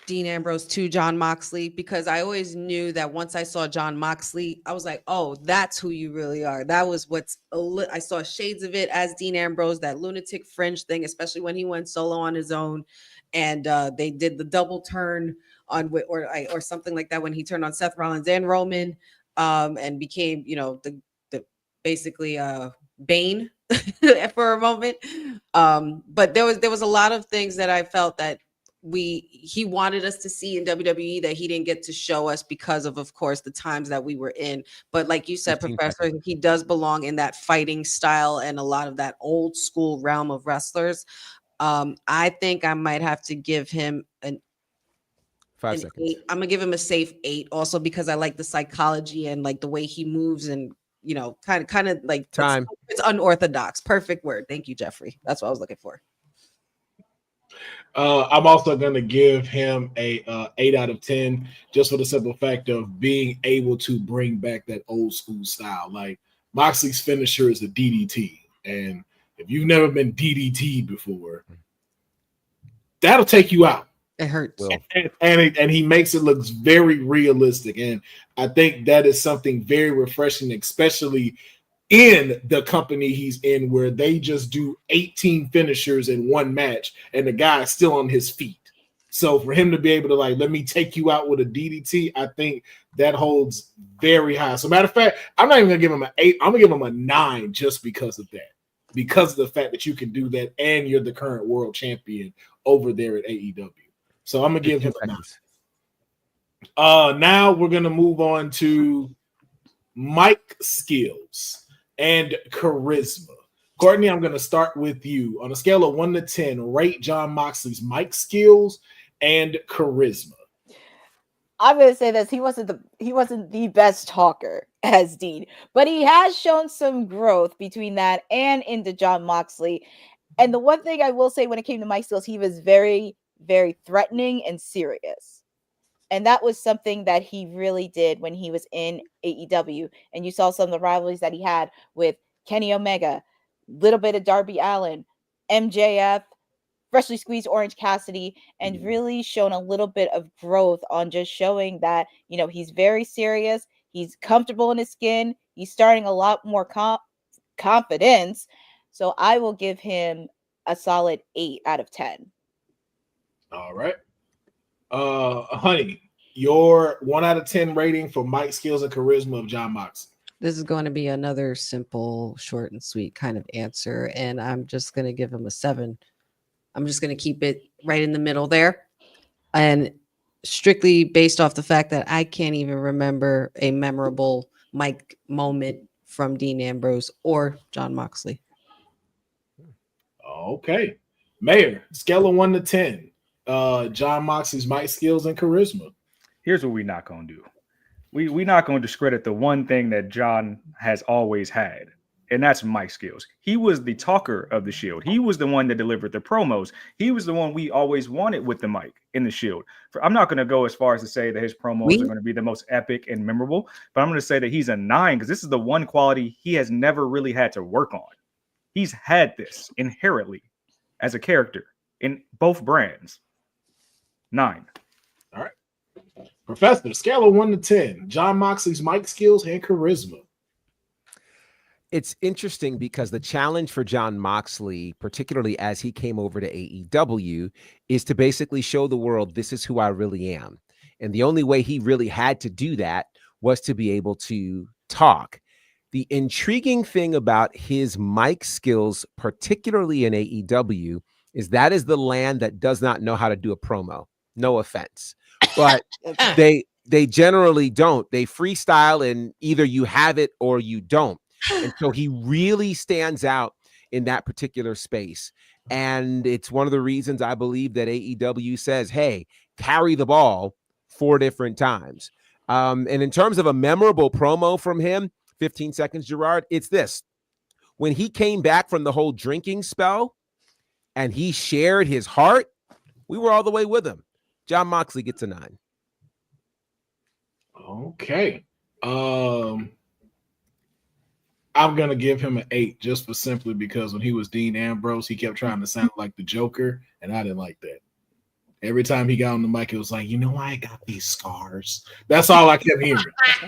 Dean Ambrose to Jon Moxley, because I always knew that once I saw Jon Moxley, I was like, oh, that's who you really are. That was I saw shades of it as Dean Ambrose, that lunatic fringe thing, especially when he went solo on his own, and they did the double turn on or something like that when he turned on Seth Rollins and Roman, and became, you know, the basically Bane for a moment. But there was a lot of things that I felt that he wanted us to see in WWE that he didn't get to show us because of course, the times that we were in. But like you said, Professor, he does belong in that fighting style and a lot of that old school realm of wrestlers. I think I might have to give him an 5 seconds. 8. I'm gonna give him a safe 8 also, because I like the psychology and like the way he moves and kind of like Time. It's unorthodox. Perfect word. Thank you, Jeffrey. That's what I was looking for. I'm also going to give him a 8 out of 10, just for the simple fact of being able to bring back that old school style. Like Moxley's finisher is a DDT, and if you've never been DDT before, that'll take you out. It hurts. And he makes it look very realistic. And I think that is something very refreshing, especially in the company he's in, where they just do 18 finishers in one match and the guy is still on his feet. So for him to be able to like, let me take you out with a DDT, I think that holds very high. So matter of fact, I'm not even gonna give him an 8. I'm gonna give him a 9 just because of that. Because of the fact that you can do that and you're the current world champion over there at AEW. So I'm gonna give him a 9. Now we're gonna move on to mic skills and charisma. Courtney, I'm gonna start with you. On a scale of 1 to 10, rate Jon Moxley's mic skills and charisma. I'm gonna say this: he wasn't the best talker as Dean, but he has shown some growth between that and into Jon Moxley. And the one thing I will say when it came to mic skills, he was very, very threatening and serious. And that was something that he really did when he was in AEW. And you saw some of the rivalries that he had with Kenny Omega, little bit of Darby Allin, MJF, freshly squeezed Orange Cassidy, and really shown a little bit of growth on just showing that, he's very serious. He's comfortable in his skin. He's starting a lot more confidence. So I will give him a solid 8 out of 10. All right. Honey, your 1 out of 10 rating for mic skills and charisma of Jon Moxley. This is going to be another simple, short and sweet kind of answer. And I'm just going to give him a 7. I'm just going to keep it right in the middle there. And strictly based off the fact that I can't even remember a memorable mic moment from Dean Ambrose or Jon Moxley. Okay. Mayor, scale of 1 to 10. Jon Moxley's mic skills and charisma. Here's what we're not going to do. We're not going to discredit the one thing that Jon has always had, and that's mic skills. He was the talker of the Shield. He was the one that delivered the promos. He was the one we always wanted with the mic in the Shield. I'm not going to go as far as to say that his promos are going to be the most epic and memorable, but I'm going to say that he's a 9 because this is the one quality he has never really had to work on. He's had this inherently as a character in both brands. 9. All right. Professor, scale of 1 to 10. Jon Moxley's mic skills and charisma. It's interesting because the challenge for Jon Moxley, particularly as he came over to AEW, is to basically show the world this is who I really am. And the only way he really had to do that was to be able to talk. The intriguing thing about his mic skills, particularly in AEW, is that is the land that does not know how to do a promo. No offense, but they generally don't. They freestyle and either you have it or you don't. And so he really stands out in that particular space. And it's one of the reasons I believe that AEW says, hey, carry the ball 4 different times. And in terms of a memorable promo from him, 15 seconds, Gerard, it's this. When he came back from the whole drinking spell and he shared his heart, we were all the way with him. Jon Moxley gets a 9. Okay. I'm going to give him an 8 just for simply because when he was Dean Ambrose, he kept trying to sound like the Joker, and I didn't like that. Every time he got on the mic, it was like, I got these scars. That's all I kept hearing.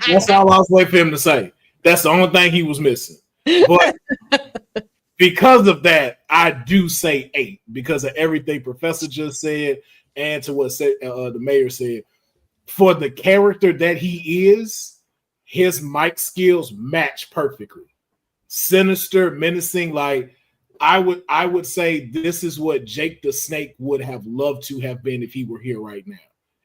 That's all I was waiting for him to say. That's the only thing he was missing. But because of that, I do say 8 because of everything Professor just said and to what the mayor said. For the character that he is, his mic skills match perfectly. Sinister, menacing, like I would say this is what Jake the Snake would have loved to have been if he were here right now.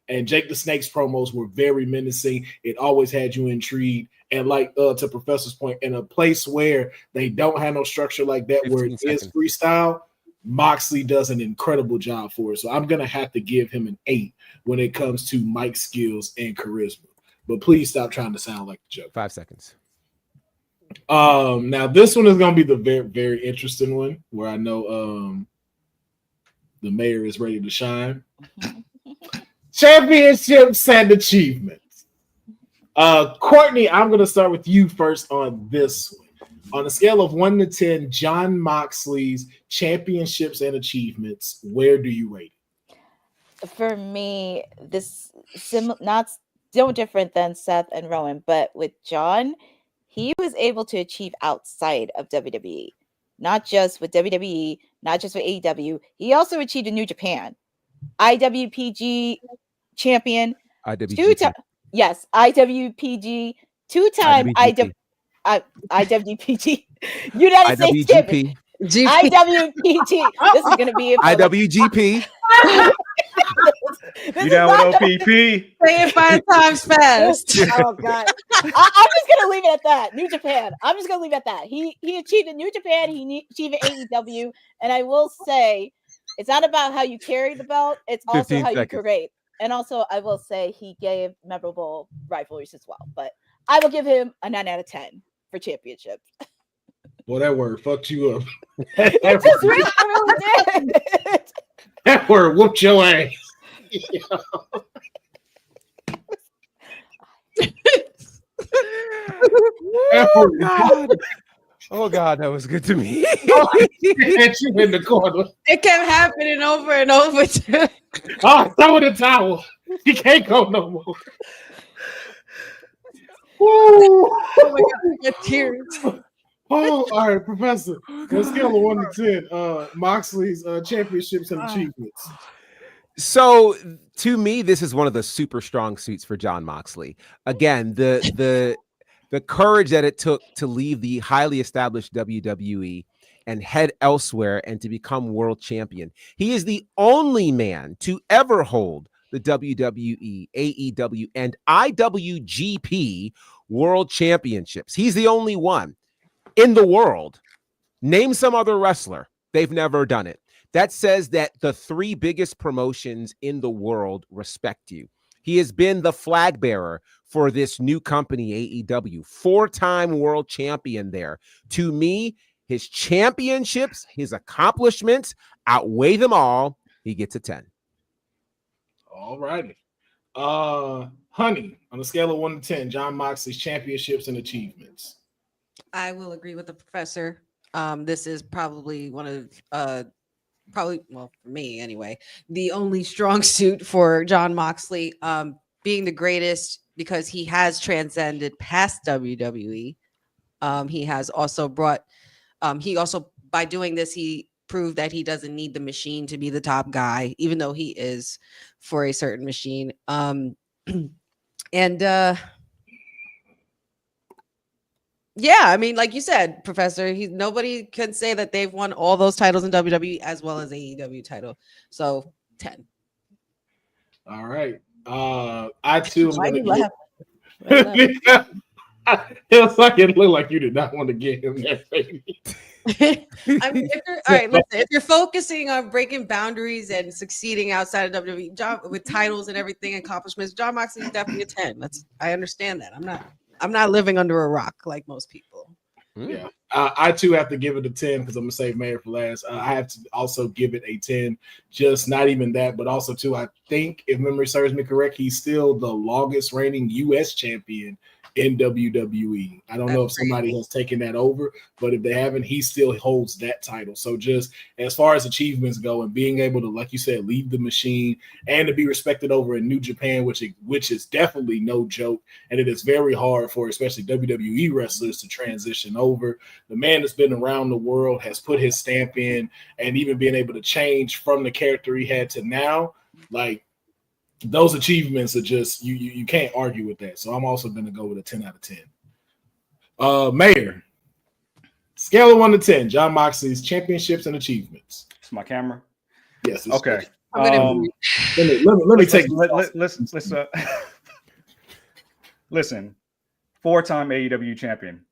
And Jake the Snake's promos were very menacing. It always had you intrigued. And like to Professor's point, in a place where they don't have no structure like that, where it is freestyle, Moxley does an incredible job for it. So I'm going to have to give him an 8 when it comes to mic skills and charisma. But please stop trying to sound like the Joker. 5 seconds. Now this one is going to be the very, very interesting one where I know the mayor is ready to shine. Championships and achievements. Courtney, I'm going to start with you first on this one. On a scale of 1 to 10, Jon Moxley's championships and achievements, where do you rate it? For me, this not so different than Seth and Rowan, but with Jon, he was able to achieve outside of WWE, not just with WWE, not just with AEW. He also achieved in New Japan, IWPG champion, IWGP. Yes, IWPG, two-time IWPG, United States champion. IWPG. This is going to be IWGP. You down with OPP? Say it 5 times fast. Oh God! I'm just gonna leave it at that. New Japan. I'm just gonna leave it at that. He achieved in New Japan. He achieved in AEW, and I will say, it's not about how you carry the belt. It's also how you create. And also, I will say he gave memorable rivalries as well. But I will give him a 9 out of 10 for championship. Boy, that word fucked you up. It just really did. That word whooped your ass. Oh God. Oh God, that was good to me. You in the corner. It kept happening over and over. Too. Oh, throw in the towel. He can't go no more. Oh my God, I get tears. Oh, all right, Professor. On a scale of 1 to 10, Moxley's championships and achievements. So to me, this is one of the super strong suits for Jon Moxley. Again, the courage that it took to leave the highly established WWE and head elsewhere and to become world champion. He is the only man to ever hold the WWE, AEW, and IWGP world championships. He's the only one in the world. Name some other wrestler. They've never done it. That says that the 3 biggest promotions in the world respect you. He has been the flag bearer for this new company, AEW, 4-time world champion there. To me, his championships, his accomplishments outweigh them all. He gets a 10. All righty. Honey, on a scale of 1 to 10, Jon Moxley's championships and achievements. I will agree with the professor. This is probably one of well, for me anyway, the only strong suit for Jon Moxley, being the greatest because he has transcended past WWE. He has also brought, by doing this, he proved that he doesn't need the machine to be the top guy, even though he is for a certain machine. Yeah, I mean, like you said, Professor, nobody can say that they've won all those titles in WWE as well as AEW title. So 10. All right. I too am going to laugh? It's like it looked like you did not want to get him that baby. I mean, all right, listen, if you're focusing on breaking boundaries and succeeding outside of WWE with titles and everything, accomplishments, Jon Moxley is definitely a 10. I understand that. I'm not living under a rock like most people. Yeah, I too have to give it a 10 because I'm gonna save Mayor for last. I have to also give it a 10. Just not even that, but also too, I think if memory serves me correct, he's still the longest reigning U.S. champion in WWE. I don't know if somebody has taken that over, but if they haven't, he still holds that title. So just as far as achievements go and being able to, like you said, leave the machine and to be respected over in New Japan, which is definitely no joke. And it is very hard for especially WWE wrestlers to transition over. The man that's been around the world has put his stamp in, and even being able to change from the character he had to now, like, those achievements are just you can't argue with that. So I'm also going to go with a 10 out of 10. Mayor, scale of 1 to 10, Jon Moxley's championships and achievements. It's my camera. Yes. Okay. Let me take. Listen. Listen. 4-time AEW champion.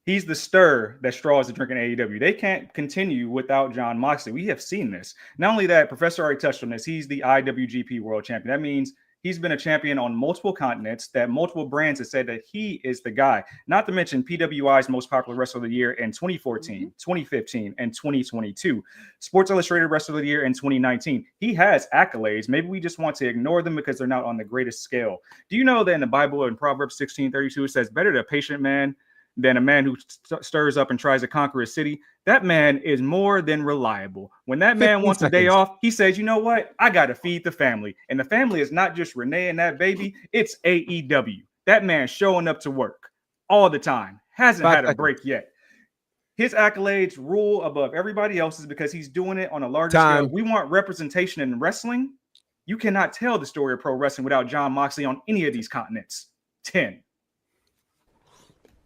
He's the stir that straws the drink in AEW. They can't continue without Jon Moxley. We have seen this. Not only that, Professor already touched on this. He's the IWGP World Champion. That means He's been a champion on multiple continents, that multiple brands have said that he is the guy. Not to mention PWI's most popular wrestler of the year in 2014, 2015, and 2022. Sports Illustrated Wrestler of the Year in 2019. He has accolades. Maybe we just want to ignore them because they're not on the greatest scale. Do you know that in the Bible, in Proverbs 16:32, it says, better a patient man than a man who stirs up and tries to conquer a city? That man is more than reliable. When that man wants a day off, he says, you know what? I got to feed the family. And the family is not just Renee and that baby. It's AEW. That man showing up to work all the time. Hasn't had a break yet. His accolades rule above everybody else's because he's doing it on a larger scale. We want representation in wrestling. You cannot tell the story of pro wrestling without Jon Moxley on any of these continents. 10.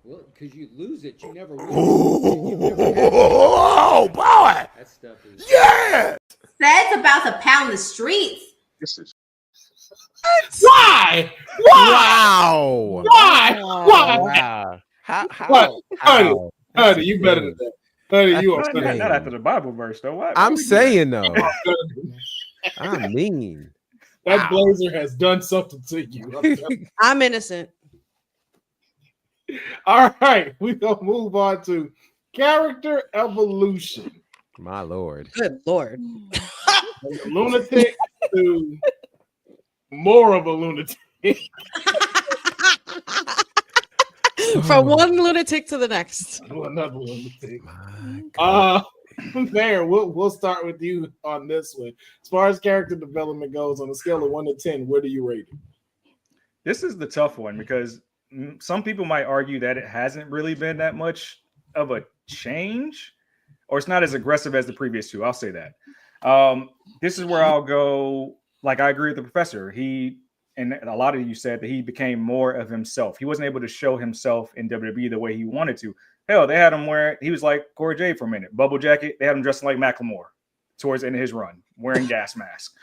Well, because you lose it, you never win. Oh, boy! That stuff is. Yeah! Says about to pound the streets. This is Why? Wow. Why? Why? Wow. How? Honey, you better than that. Honey, you are not after the Bible verse, though. What? I'm saying though. I mean, that blazer has done something to you. I'm innocent. All right, we're gonna move on to character evolution. My lord. Good lord. From a lunatic to more of a lunatic. From one lunatic to the next. To another lunatic. There, we'll start with you on this one. As far as character development goes, on a scale of 1 to 10, where do you rate it? This is the tough one because some people might argue that it hasn't really been that much of a change, or it's not as aggressive as the previous two. I'll say that. This is where I'll go. Like, I agree with the professor. And a lot of you said that he became more of himself. He wasn't able to show himself in WWE the way he wanted to. Hell, they had him he was like Corey J for a minute. Bubble jacket. They had him dressing like Macklemore towards the end of his run, wearing gas mask.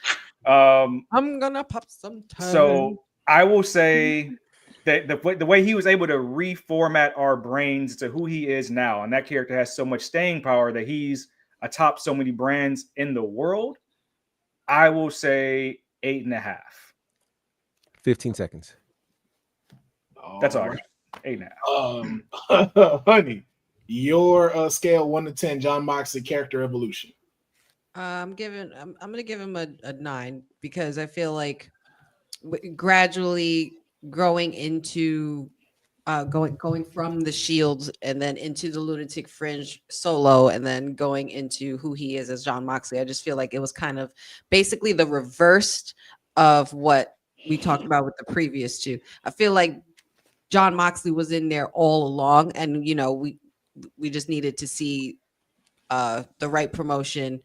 I'm gonna pop some time. So I will say that the way he was able to reformat our brains to who he is now, and that character has so much staying power that he's atop so many brands in the world, I will say 8.5. 15 seconds. That's all right. 8.5. Honey, your scale 1 to 10, Jon Moxley character evolution. I'm gonna give him a 9 because I feel like gradually growing into going from the Shields and then into the Lunatic Fringe solo and then going into who he is as Jon Moxley. I just feel like it was kind of basically the reverse of what we talked about with the previous two. I feel like Jon Moxley was in there all along, and we just needed to see the right promotion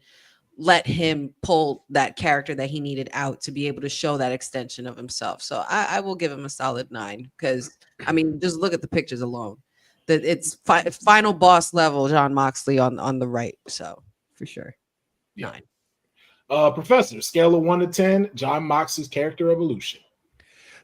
let him pull that character that he needed out to be able to show that extension of himself. So I will give him a solid 9 because, I mean, just look at the pictures alone. That it's final boss level Jon Moxley on the right. So for sure, 9. Professor, scale of 1 to 10, Jon Moxley's character evolution.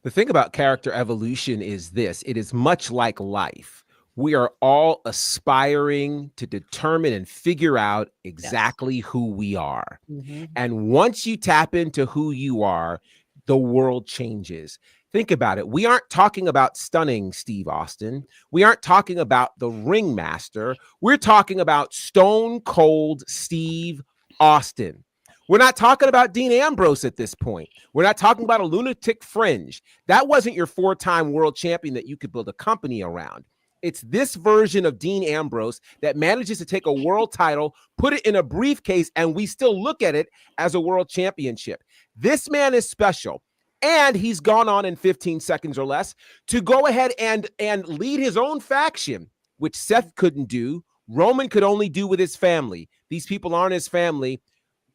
The thing about character evolution is this: it is much like life. We are all aspiring to determine and figure out exactly who we are. Mm-hmm. And once you tap into who you are, the world changes. Think about it. We aren't talking about stunning Steve Austin. We aren't talking about the ringmaster. We're talking about Stone Cold Steve Austin. We're not talking about Dean Ambrose at this point. We're not talking about a Lunatic Fringe. That wasn't your 4-time world champion that you could build a company around. It's this version of Dean Ambrose that manages to take a world title, put it in a briefcase, and we still look at it as a world championship. This man is special, and he's gone on in 15 seconds or less to go ahead and lead his own faction, which Seth couldn't do. Roman could only do with his family. These people aren't his family.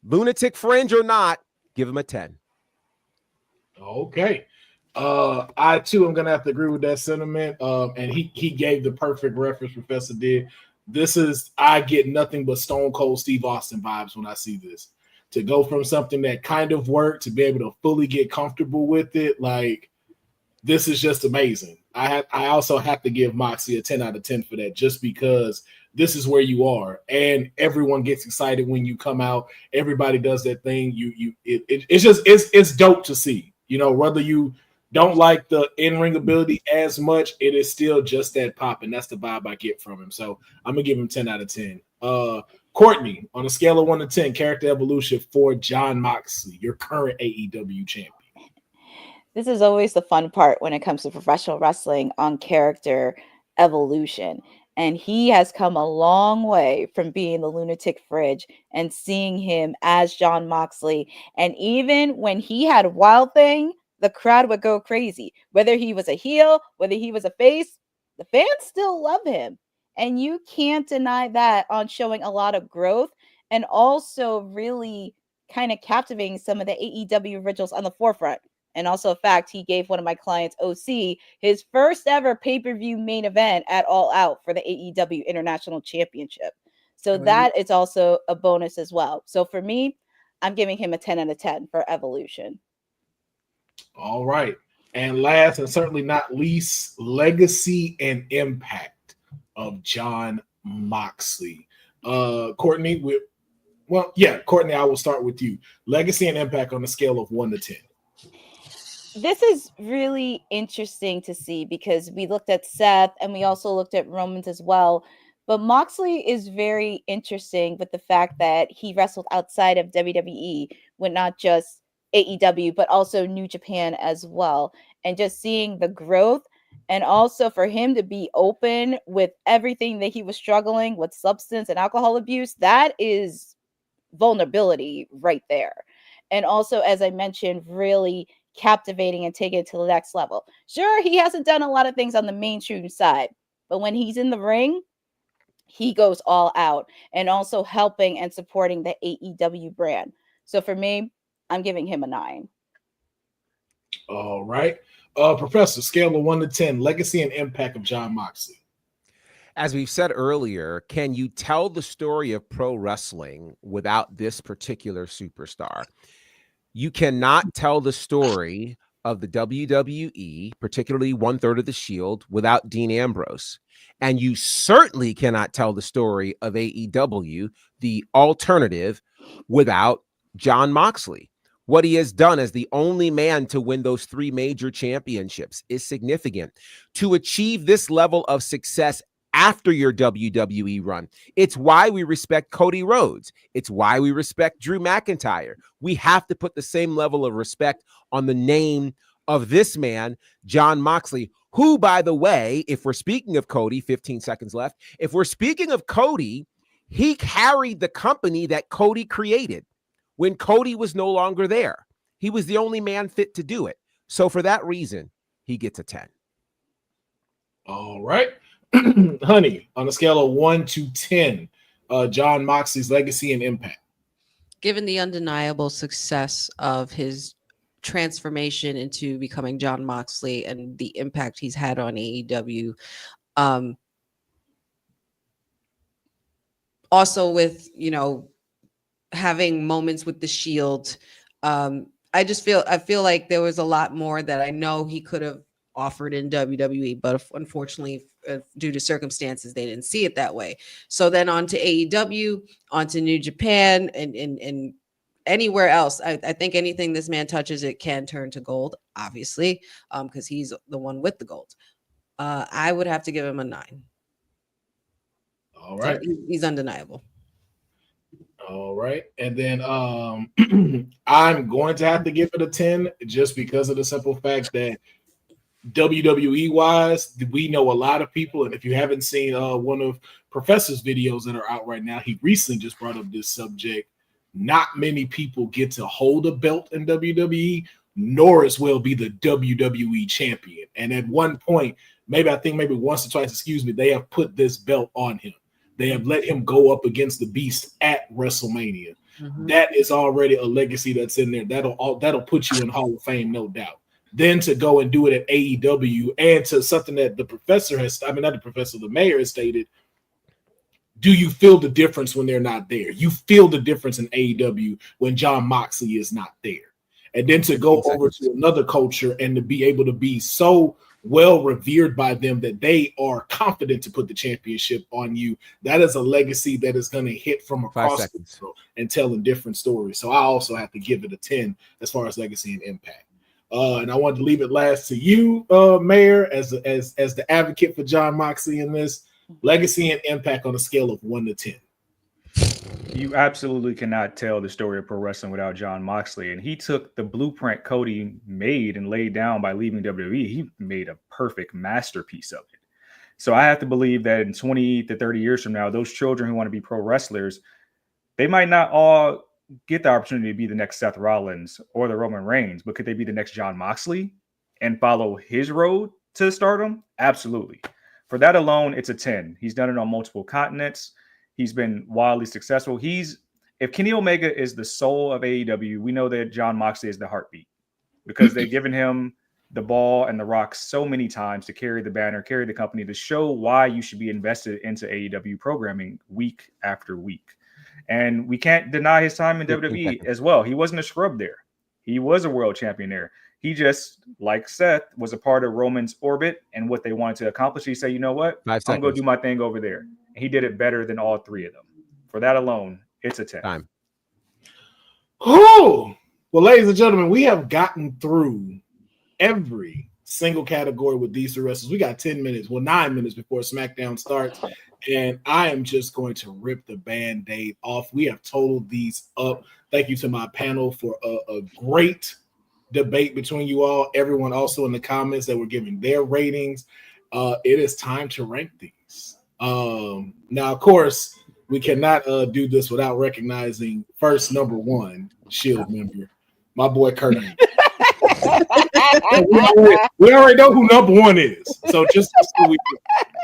Lunatic Fringe or not, give him a 10. Okay. I too am gonna have to agree with that sentiment. And he gave the perfect reference, Professor did. I get nothing but Stone Cold Steve Austin vibes when I see this. To go from something that kind of worked to be able to fully get comfortable with it, like, this is just amazing. I also have to give Moxley a 10 out of 10 for that, just because this is where you are, and everyone gets excited when you come out. Everybody does that thing. It's dope to see. Whether you don't like the in-ring ability as much, it is still just that pop, and that's the vibe I get from him. So I'm gonna give him 10 out of 10. Courtney, on a scale of 1 to 10, character evolution for Jon Moxley, your current AEW champion. This is always the fun part when it comes to professional wrestling on character evolution. And he has come a long way from being the lunatic fridge and seeing him as Jon Moxley. And even when he had Wild Thing, the crowd would go crazy. Whether he was a heel, whether he was a face, the fans still love him. And you can't deny that on showing a lot of growth and also really kind of captivating some of the AEW originals on the forefront. And also, a fact, he gave one of my clients, OC, his first ever pay-per-view main event at All Out for the AEW International Championship. So that is also a bonus as well. So for me, I'm giving him a 10 out of 10 for evolution. All right. And last and certainly not least, legacy and impact of Jon Moxley. Courtney, Courtney, I will start with you. Legacy and impact on a scale of 1 to 10. This is really interesting to see because we looked at Seth and we also looked at Roman's as well. But Moxley is very interesting with the fact that he wrestled outside of WWE with not just AEW, but also New Japan as well. And just seeing the growth and also for him to be open with everything that he was struggling with substance and alcohol abuse, that is vulnerability right there. And also, as I mentioned, really captivating and taking it to the next level. Sure, he hasn't done a lot of things on the mainstream side, but when he's in the ring, he goes all out and also helping and supporting the AEW brand. So for me, I'm giving him a 9. All right. Professor, scale of 1 to 10, legacy and impact of Jon Moxley. As we've said earlier, can you tell the story of pro wrestling without this particular superstar? You cannot tell the story of the WWE, particularly 1/3 of the Shield, without Dean Ambrose. And you certainly cannot tell the story of AEW, the alternative, without Jon Moxley. What he has done as the only man to win those 3 major championships is significant. To achieve this level of success after your WWE run, it's why we respect Cody Rhodes. It's why we respect Drew McIntyre. We have to put the same level of respect on the name of this man, Jon Moxley, who, by the way, if we're speaking of Cody, 15 seconds left, if we're speaking of Cody, he carried the company that Cody created when Cody was no longer there. He was the only man fit to do it. So for that reason, he gets a 10. All right. Honey, on a scale of 1 to 10, Jon Moxley's legacy and impact. Given the undeniable success of his transformation into becoming Jon Moxley and the impact he's had on AEW, also with, having moments with the Shield, I feel like there was a lot more that I know he could have offered in WWE, but unfortunately, due to circumstances, they didn't see it that way. So then on to AEW, on to New Japan, and anywhere else. I think anything this man touches, it can turn to gold, obviously, because he's the one with the gold. I would have to give him a 9. All right. So he's undeniable. All right. And then I'm going to have to give it a 10 just because of the simple fact that WWE wise, we know a lot of people. And if you haven't seen one of Professor's videos that are out right now, he recently just brought up this subject. Not many people get to hold a belt in WWE, nor as well be the WWE champion. And at one point, maybe once or twice, they have put this belt on him. They have let him go up against the Beast at WrestleMania. Mm-hmm. That is already a legacy that's in there. That'll put you in Hall of Fame, no doubt. Then to go and do it at AEW and to something that the mayor has stated, do you feel the difference when they're not there? You feel the difference in AEW when Jon Moxley is not there. And then to go over to another culture and to be able to be so well revered by them that they are confident to put the championship on you, that is a legacy that is going to hit from across the world and telling different stories. So I also have to give it a 10 as far as legacy and impact. And I wanted to leave it last to you, Mayor, as the advocate for John Moxley in this. Legacy and impact on a scale of 1 to 10. You absolutely cannot tell the story of pro wrestling without John Moxley. And he took the blueprint Cody made and laid down by leaving WWE. He made a perfect masterpiece of it. So I have to believe that in 20 to 30 years from now, those children who want to be pro wrestlers, they might not all get the opportunity to be the next Seth Rollins or the Roman Reigns, but could they be the next John Moxley and follow his road to stardom? Absolutely. For that alone, it's a 10. He's done it on multiple continents. He's been wildly successful. If Kenny Omega is the soul of AEW, we know that John Moxley is the heartbeat because they've given him the ball and the rock so many times to carry the banner, carry the company, to show why you should be invested into AEW programming week after week. And we can't deny his time in WWE as well. He wasn't a scrub there. He was a world champion there. He just, like Seth, was a part of Roman's orbit and what they wanted to accomplish. He said, you know what? I'm going to go do my thing over there. And he did it better than all three of them. For that alone, it's a 10. Time. Oh, well, ladies and gentlemen, we have gotten through every single category with these three wrestlers. We got 10 minutes, 9 minutes before SmackDown starts. And I am just going to rip the Band-Aid off. We have totaled these up. Thank you to my panel for a great debate between you all. Everyone also in the comments that were giving their ratings. It is time to rank these. Now, of course, we cannot do this without recognizing first number 1 Shield member, my boy Kurt Angle. We already know who number 1 is. So just so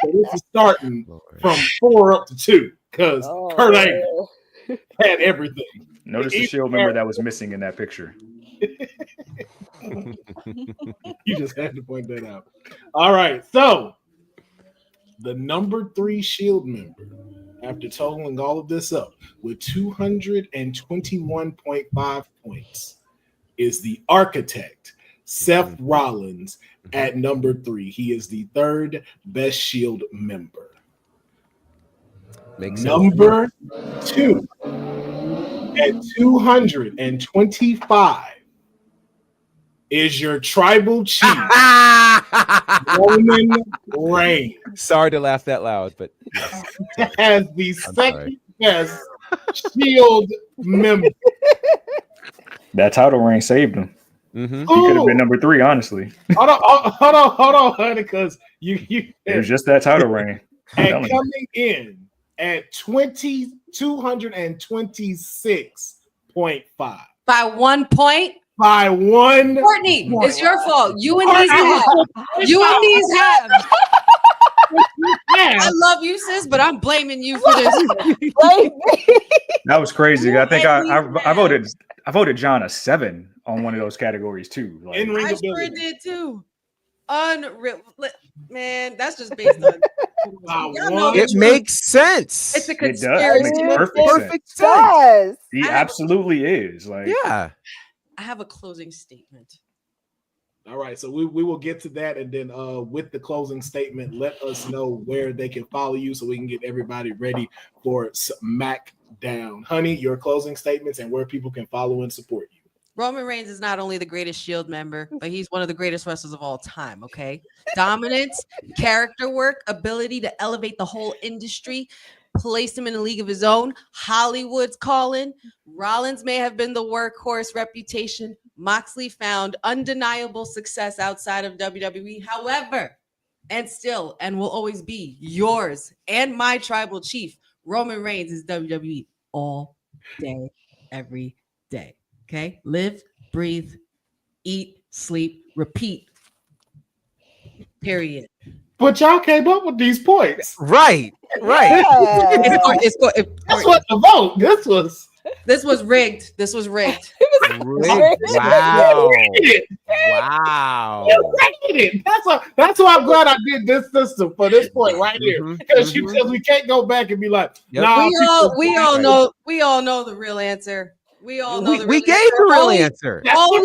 this is starting from 4 up to 2 because Kurt Angle had everything. Notice the Shield member that was missing in that picture. You just had to point that out. All right, so the number 3 Shield member, after totaling all of this up with 221.5 points, is the architect, Seth Rollins, at number 3. He is the 3rd best Shield member. Makes number 2 at 225 is your tribal chief, Roman Reigns. Sorry to laugh that loud, but as the second best Shield member. That title reign saved him. Mm-hmm. He could have been number 3, honestly. Hold on, honey, because you it was just that title reign. And coming in at 226.5 by 1 point. By 1 Courtney, it's your fault. You and these have. I love you, sis, but I'm blaming you for this. That was crazy. I think I voted John a 7 on one of those categories too. Like, I sure did too. Unreal, man. That's just based on. It makes sense. It's a conspiracy. It makes perfect sense. Yes. He absolutely is. Like, yeah. I have a closing statement. All right, so we will get to that, and then with the closing statement, let us know where they can follow you so we can get everybody ready for SmackDown. Honey, your closing statements and where people can follow and support you. Roman Reigns is not only the greatest Shield member, but he's one of the greatest wrestlers of all time, okay? Dominance, character work, ability to elevate the whole industry, place him in a league of his own. Hollywood's calling. Rollins may have been the workhorse reputation. Moxley found undeniable success outside of WWE. However, and still, and will always be yours and my tribal chief, Roman Reigns is WWE all day, every day. Okay? Live, breathe, eat, sleep, repeat. Period. But y'all came up with these points. Right. It's That's what the vote. This was rigged. This was rigged. Wow. Wow. You rated it. That's why I'm glad I did this system for this point right here. Because we can't go back and be like, nah, we all know the real answer. We all know the real answer. We gave the real answer. All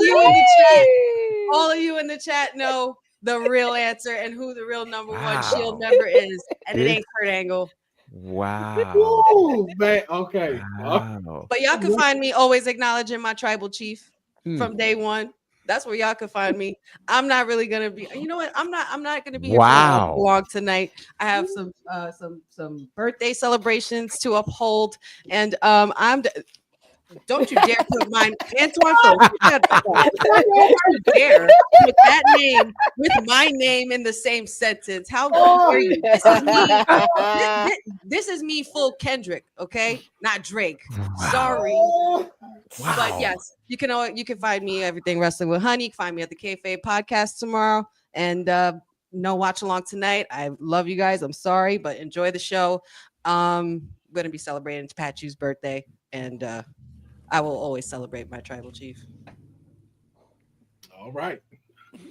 of you in the chat know the real answer and who the real number 1 Shield member is. And it ain't Kurt Angle. Wow. Ooh, man. Okay. Wow. But y'all can find me always acknowledging my tribal chief from day one. That's where y'all can find me. I'm not really gonna be. You know what? I'm not gonna be here Wow. for long tonight. I have some birthday celebrations to uphold, and don't you dare put mine, Antoine. Don't you dare put that name with my name in the same sentence. How dare you? This is me. This is me, full Kendrick. Okay, not Drake. Sorry. But yes, you can find me everything Wrestling with Honey. You can find me at the Kayfabe podcast tomorrow, and no watch along tonight. I love you guys. I'm sorry, but enjoy the show. I'm gonna be celebrating Pachu's birthday, and I will always celebrate my tribal chief. All right.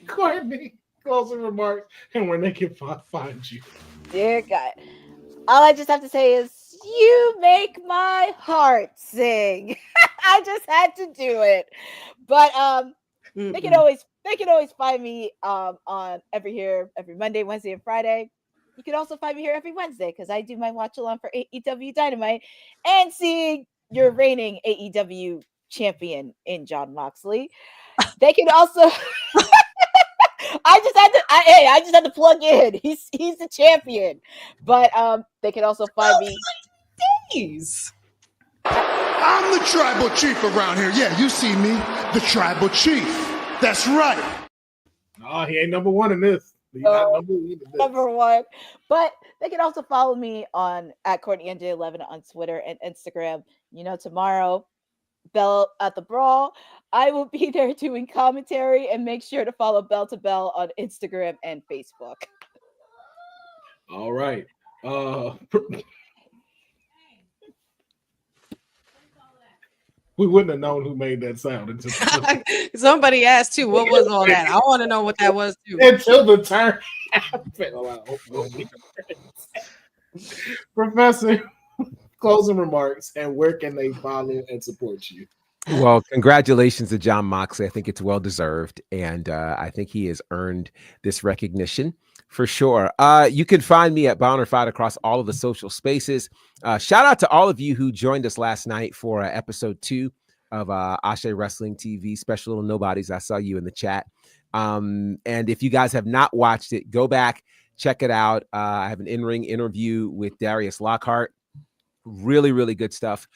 Courtney, closing remarks and where they can find you. Dear God. All I just have to say is you make my heart sing. I just had to do it. But they can always find me on every Monday, Wednesday, and Friday. You can also find me here every Wednesday because I do my watch along for AEW Dynamite and seeing your reigning AEW champion in John Moxley. They can also I just had to plug in. He's the champion. But they can also find me. Please. I'm the tribal chief around here. Yeah, you see me, the tribal chief. That's right. No, he ain't number one in this. He's not number one. But they can also follow me on at CourtneyNJ11 on Twitter and Instagram. You know, tomorrow, Bell at the Brawl, I will be there doing commentary, and make sure to follow Bell to Bell on Instagram and Facebook. All right. We wouldn't have known who made that sound until somebody asked too. What was all that? I want to know what that was too. Until the turn happened. Professor, closing remarks, and where can they follow and support you? Well, congratulations to John Moxley. I think it's well deserved, and I think he has earned this recognition for sure. You can find me at Bonafide across all of the social spaces. Shout out to all of you who joined us last night for episode 2 of Ashe Wrestling TV, Special Little Nobodies. I saw you in the chat. And if you guys have not watched it, go back, check it out. I have an in-ring interview with Darius Lockhart. Really, really good stuff.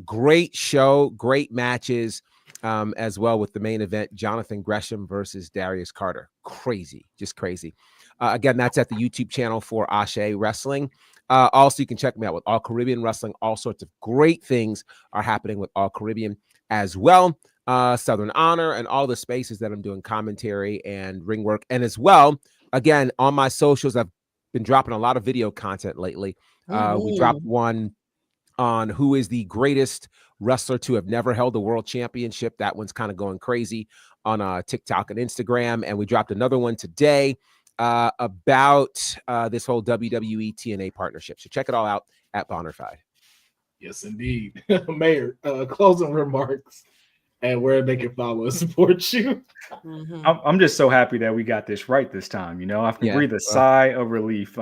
Great show, great matches, as well with the main event, Jonathan Gresham versus Darius Carter. Crazy, just crazy. Again, that's at the YouTube channel for Ashe Wrestling. Also, you can check me out with All Caribbean Wrestling. All sorts of great things are happening with All Caribbean as well. Southern Honor and all the spaces that I'm doing commentary and ring work. And as well, again, on my socials, I've been dropping a lot of video content lately. We dropped one on who is the greatest wrestler to have never held the world championship. That one's kind of going crazy on TikTok and Instagram. And we dropped another one today about this whole WWE TNA partnership. So check it all out at Bonafide. Yes, indeed. Mayor, closing remarks and where they can follow and support you. I'm just so happy that we got this right this time. You know, I can breathe a sigh of relief.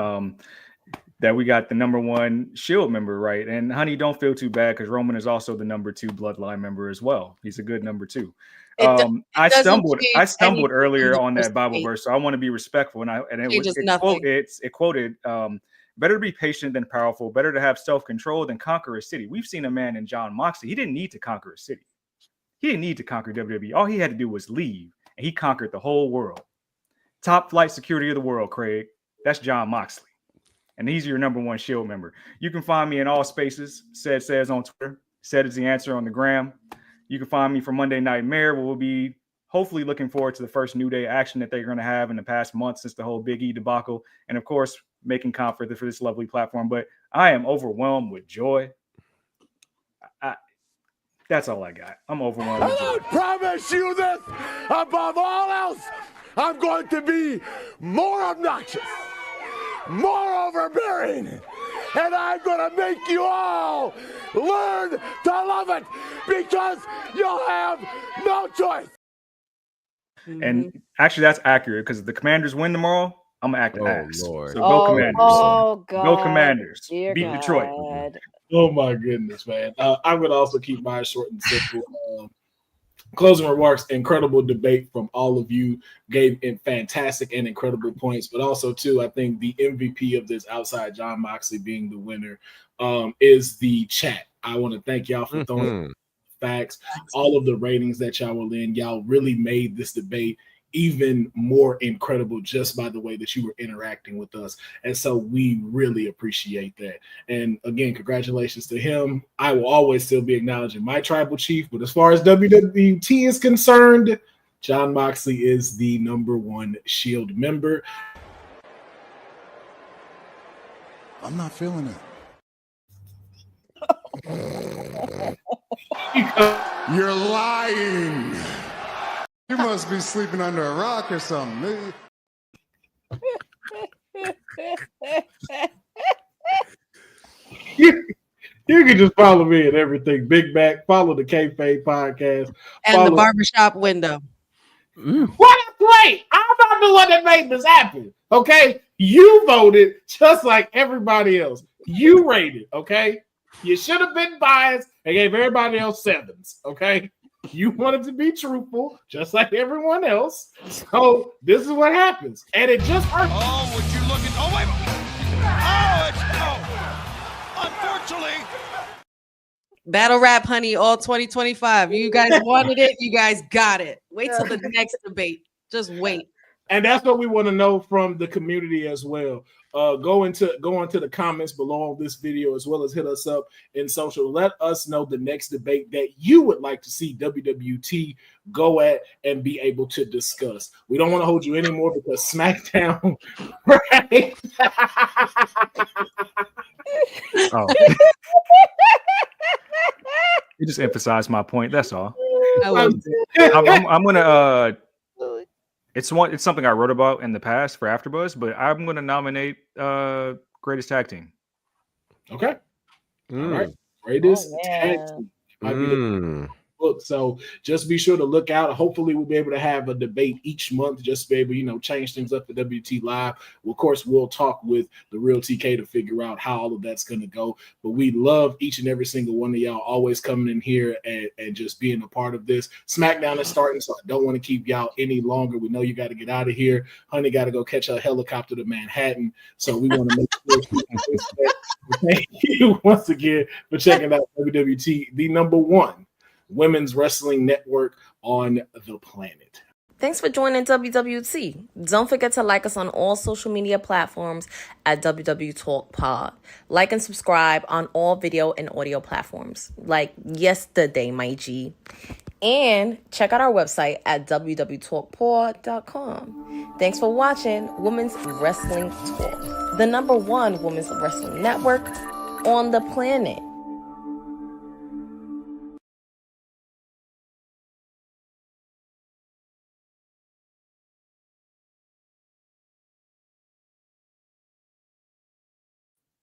That we got the number 1 Shield member right. And honey, don't feel too bad because Roman is also the number 2 Bloodline member as well. He's a good number 2. I stumbled earlier on that Bible verse, so I want to be respectful. It quoted, better to be patient than powerful, better to have self-control than conquer a city. We've seen a man in John Moxley. He didn't need to conquer a city. He didn't need to conquer WWE. All he had to do was leave, and he conquered the whole world. Top flight security of the world, Craig. That's John Moxley. And he's your number 1 Shield member. You can find me in all spaces. Says on Twitter. Said is the answer on the gram. You can find me for Monday Night Mayor, where we'll be hopefully looking forward to the first New Day action that they're going to have in the past month since the whole Big E debacle. And of course, making comfort for this lovely platform. But I am overwhelmed with joy. That's all I got. I'm overwhelmed with joy. I promise you this, above all else, I'm going to be more obnoxious, more overbearing, and I'm going to make you all learn to love it because you'll have no choice. And actually, that's accurate because if the Commanders win tomorrow, I'm going to act ass. Lord. So go Commanders. Oh, God. Go Commanders. Dear Beat God. Detroit. Oh, my goodness, man. I'm going to also keep mine short and simple. closing remarks, incredible debate from all of you, gave in fantastic and incredible points, but also too, I think the MVP of this, outside John Moxley being the winner, is the chat. I want to thank y'all for throwing facts, all of the ratings that y'all were in. Y'all really made this debate even more incredible just by the way that you were interacting with us. And so we really appreciate that. And again, congratulations to him. I will always still be acknowledging my tribal chief, but as far as WWT is concerned, John Moxley is the #1 Shield member. I'm not feeling it. You're lying. You must be sleeping under a rock or something. You can just follow me and everything. Big Mac, follow the Kayfabe podcast. And the barbershop window. What a great! I'm not the one that made this happen. Okay, you voted just like everybody else. You rated. Okay, you should have been biased and gave everybody else 7s. Okay, you wanted to be truthful, just like everyone else. So this is what happens, and it just hurts. Oh, would you look at? Oh wait! Oh, unfortunately. Battle rap, honey, all 2025. You guys wanted it. You guys got it. Wait till the next debate. Just wait. And that's what we want to know from the community as well. Go into the comments below on this video, as well as hit us up in social. Let us know the next debate that you would like to see WWT go at and be able to discuss. We don't want to hold you anymore because SmackDown, right? Oh. You just emphasized my point. That's all. I'm gonna. It's something I wrote about in the past for AfterBuzz, but I'm gonna nominate Greatest Tag Team. Okay. All right. Greatest Tag Team. Book. So just be sure to look out. Hopefully we'll be able to have a debate each month, just to be able, change things up for WT Live. Well, of course, we'll talk with the real TK to figure out how all of that's going to go. But we love each and every single one of y'all always coming in here and just being a part of this. SmackDown is starting, so I don't want to keep y'all any longer. We know you got to get out of here. Honey got to go catch a helicopter to Manhattan. So we want to make sure thank you once again for checking out WWT, the #1 women's wrestling network on the planet. Thanks for joining WWT. Don't forget to like us on all social media platforms at WW Talk Pod. Like and subscribe on all video and audio platforms like yesterday, my G. And check out our website at www.talkpod.com. Thanks for watching Women's Wrestling Talk, the #1 women's wrestling network on the planet.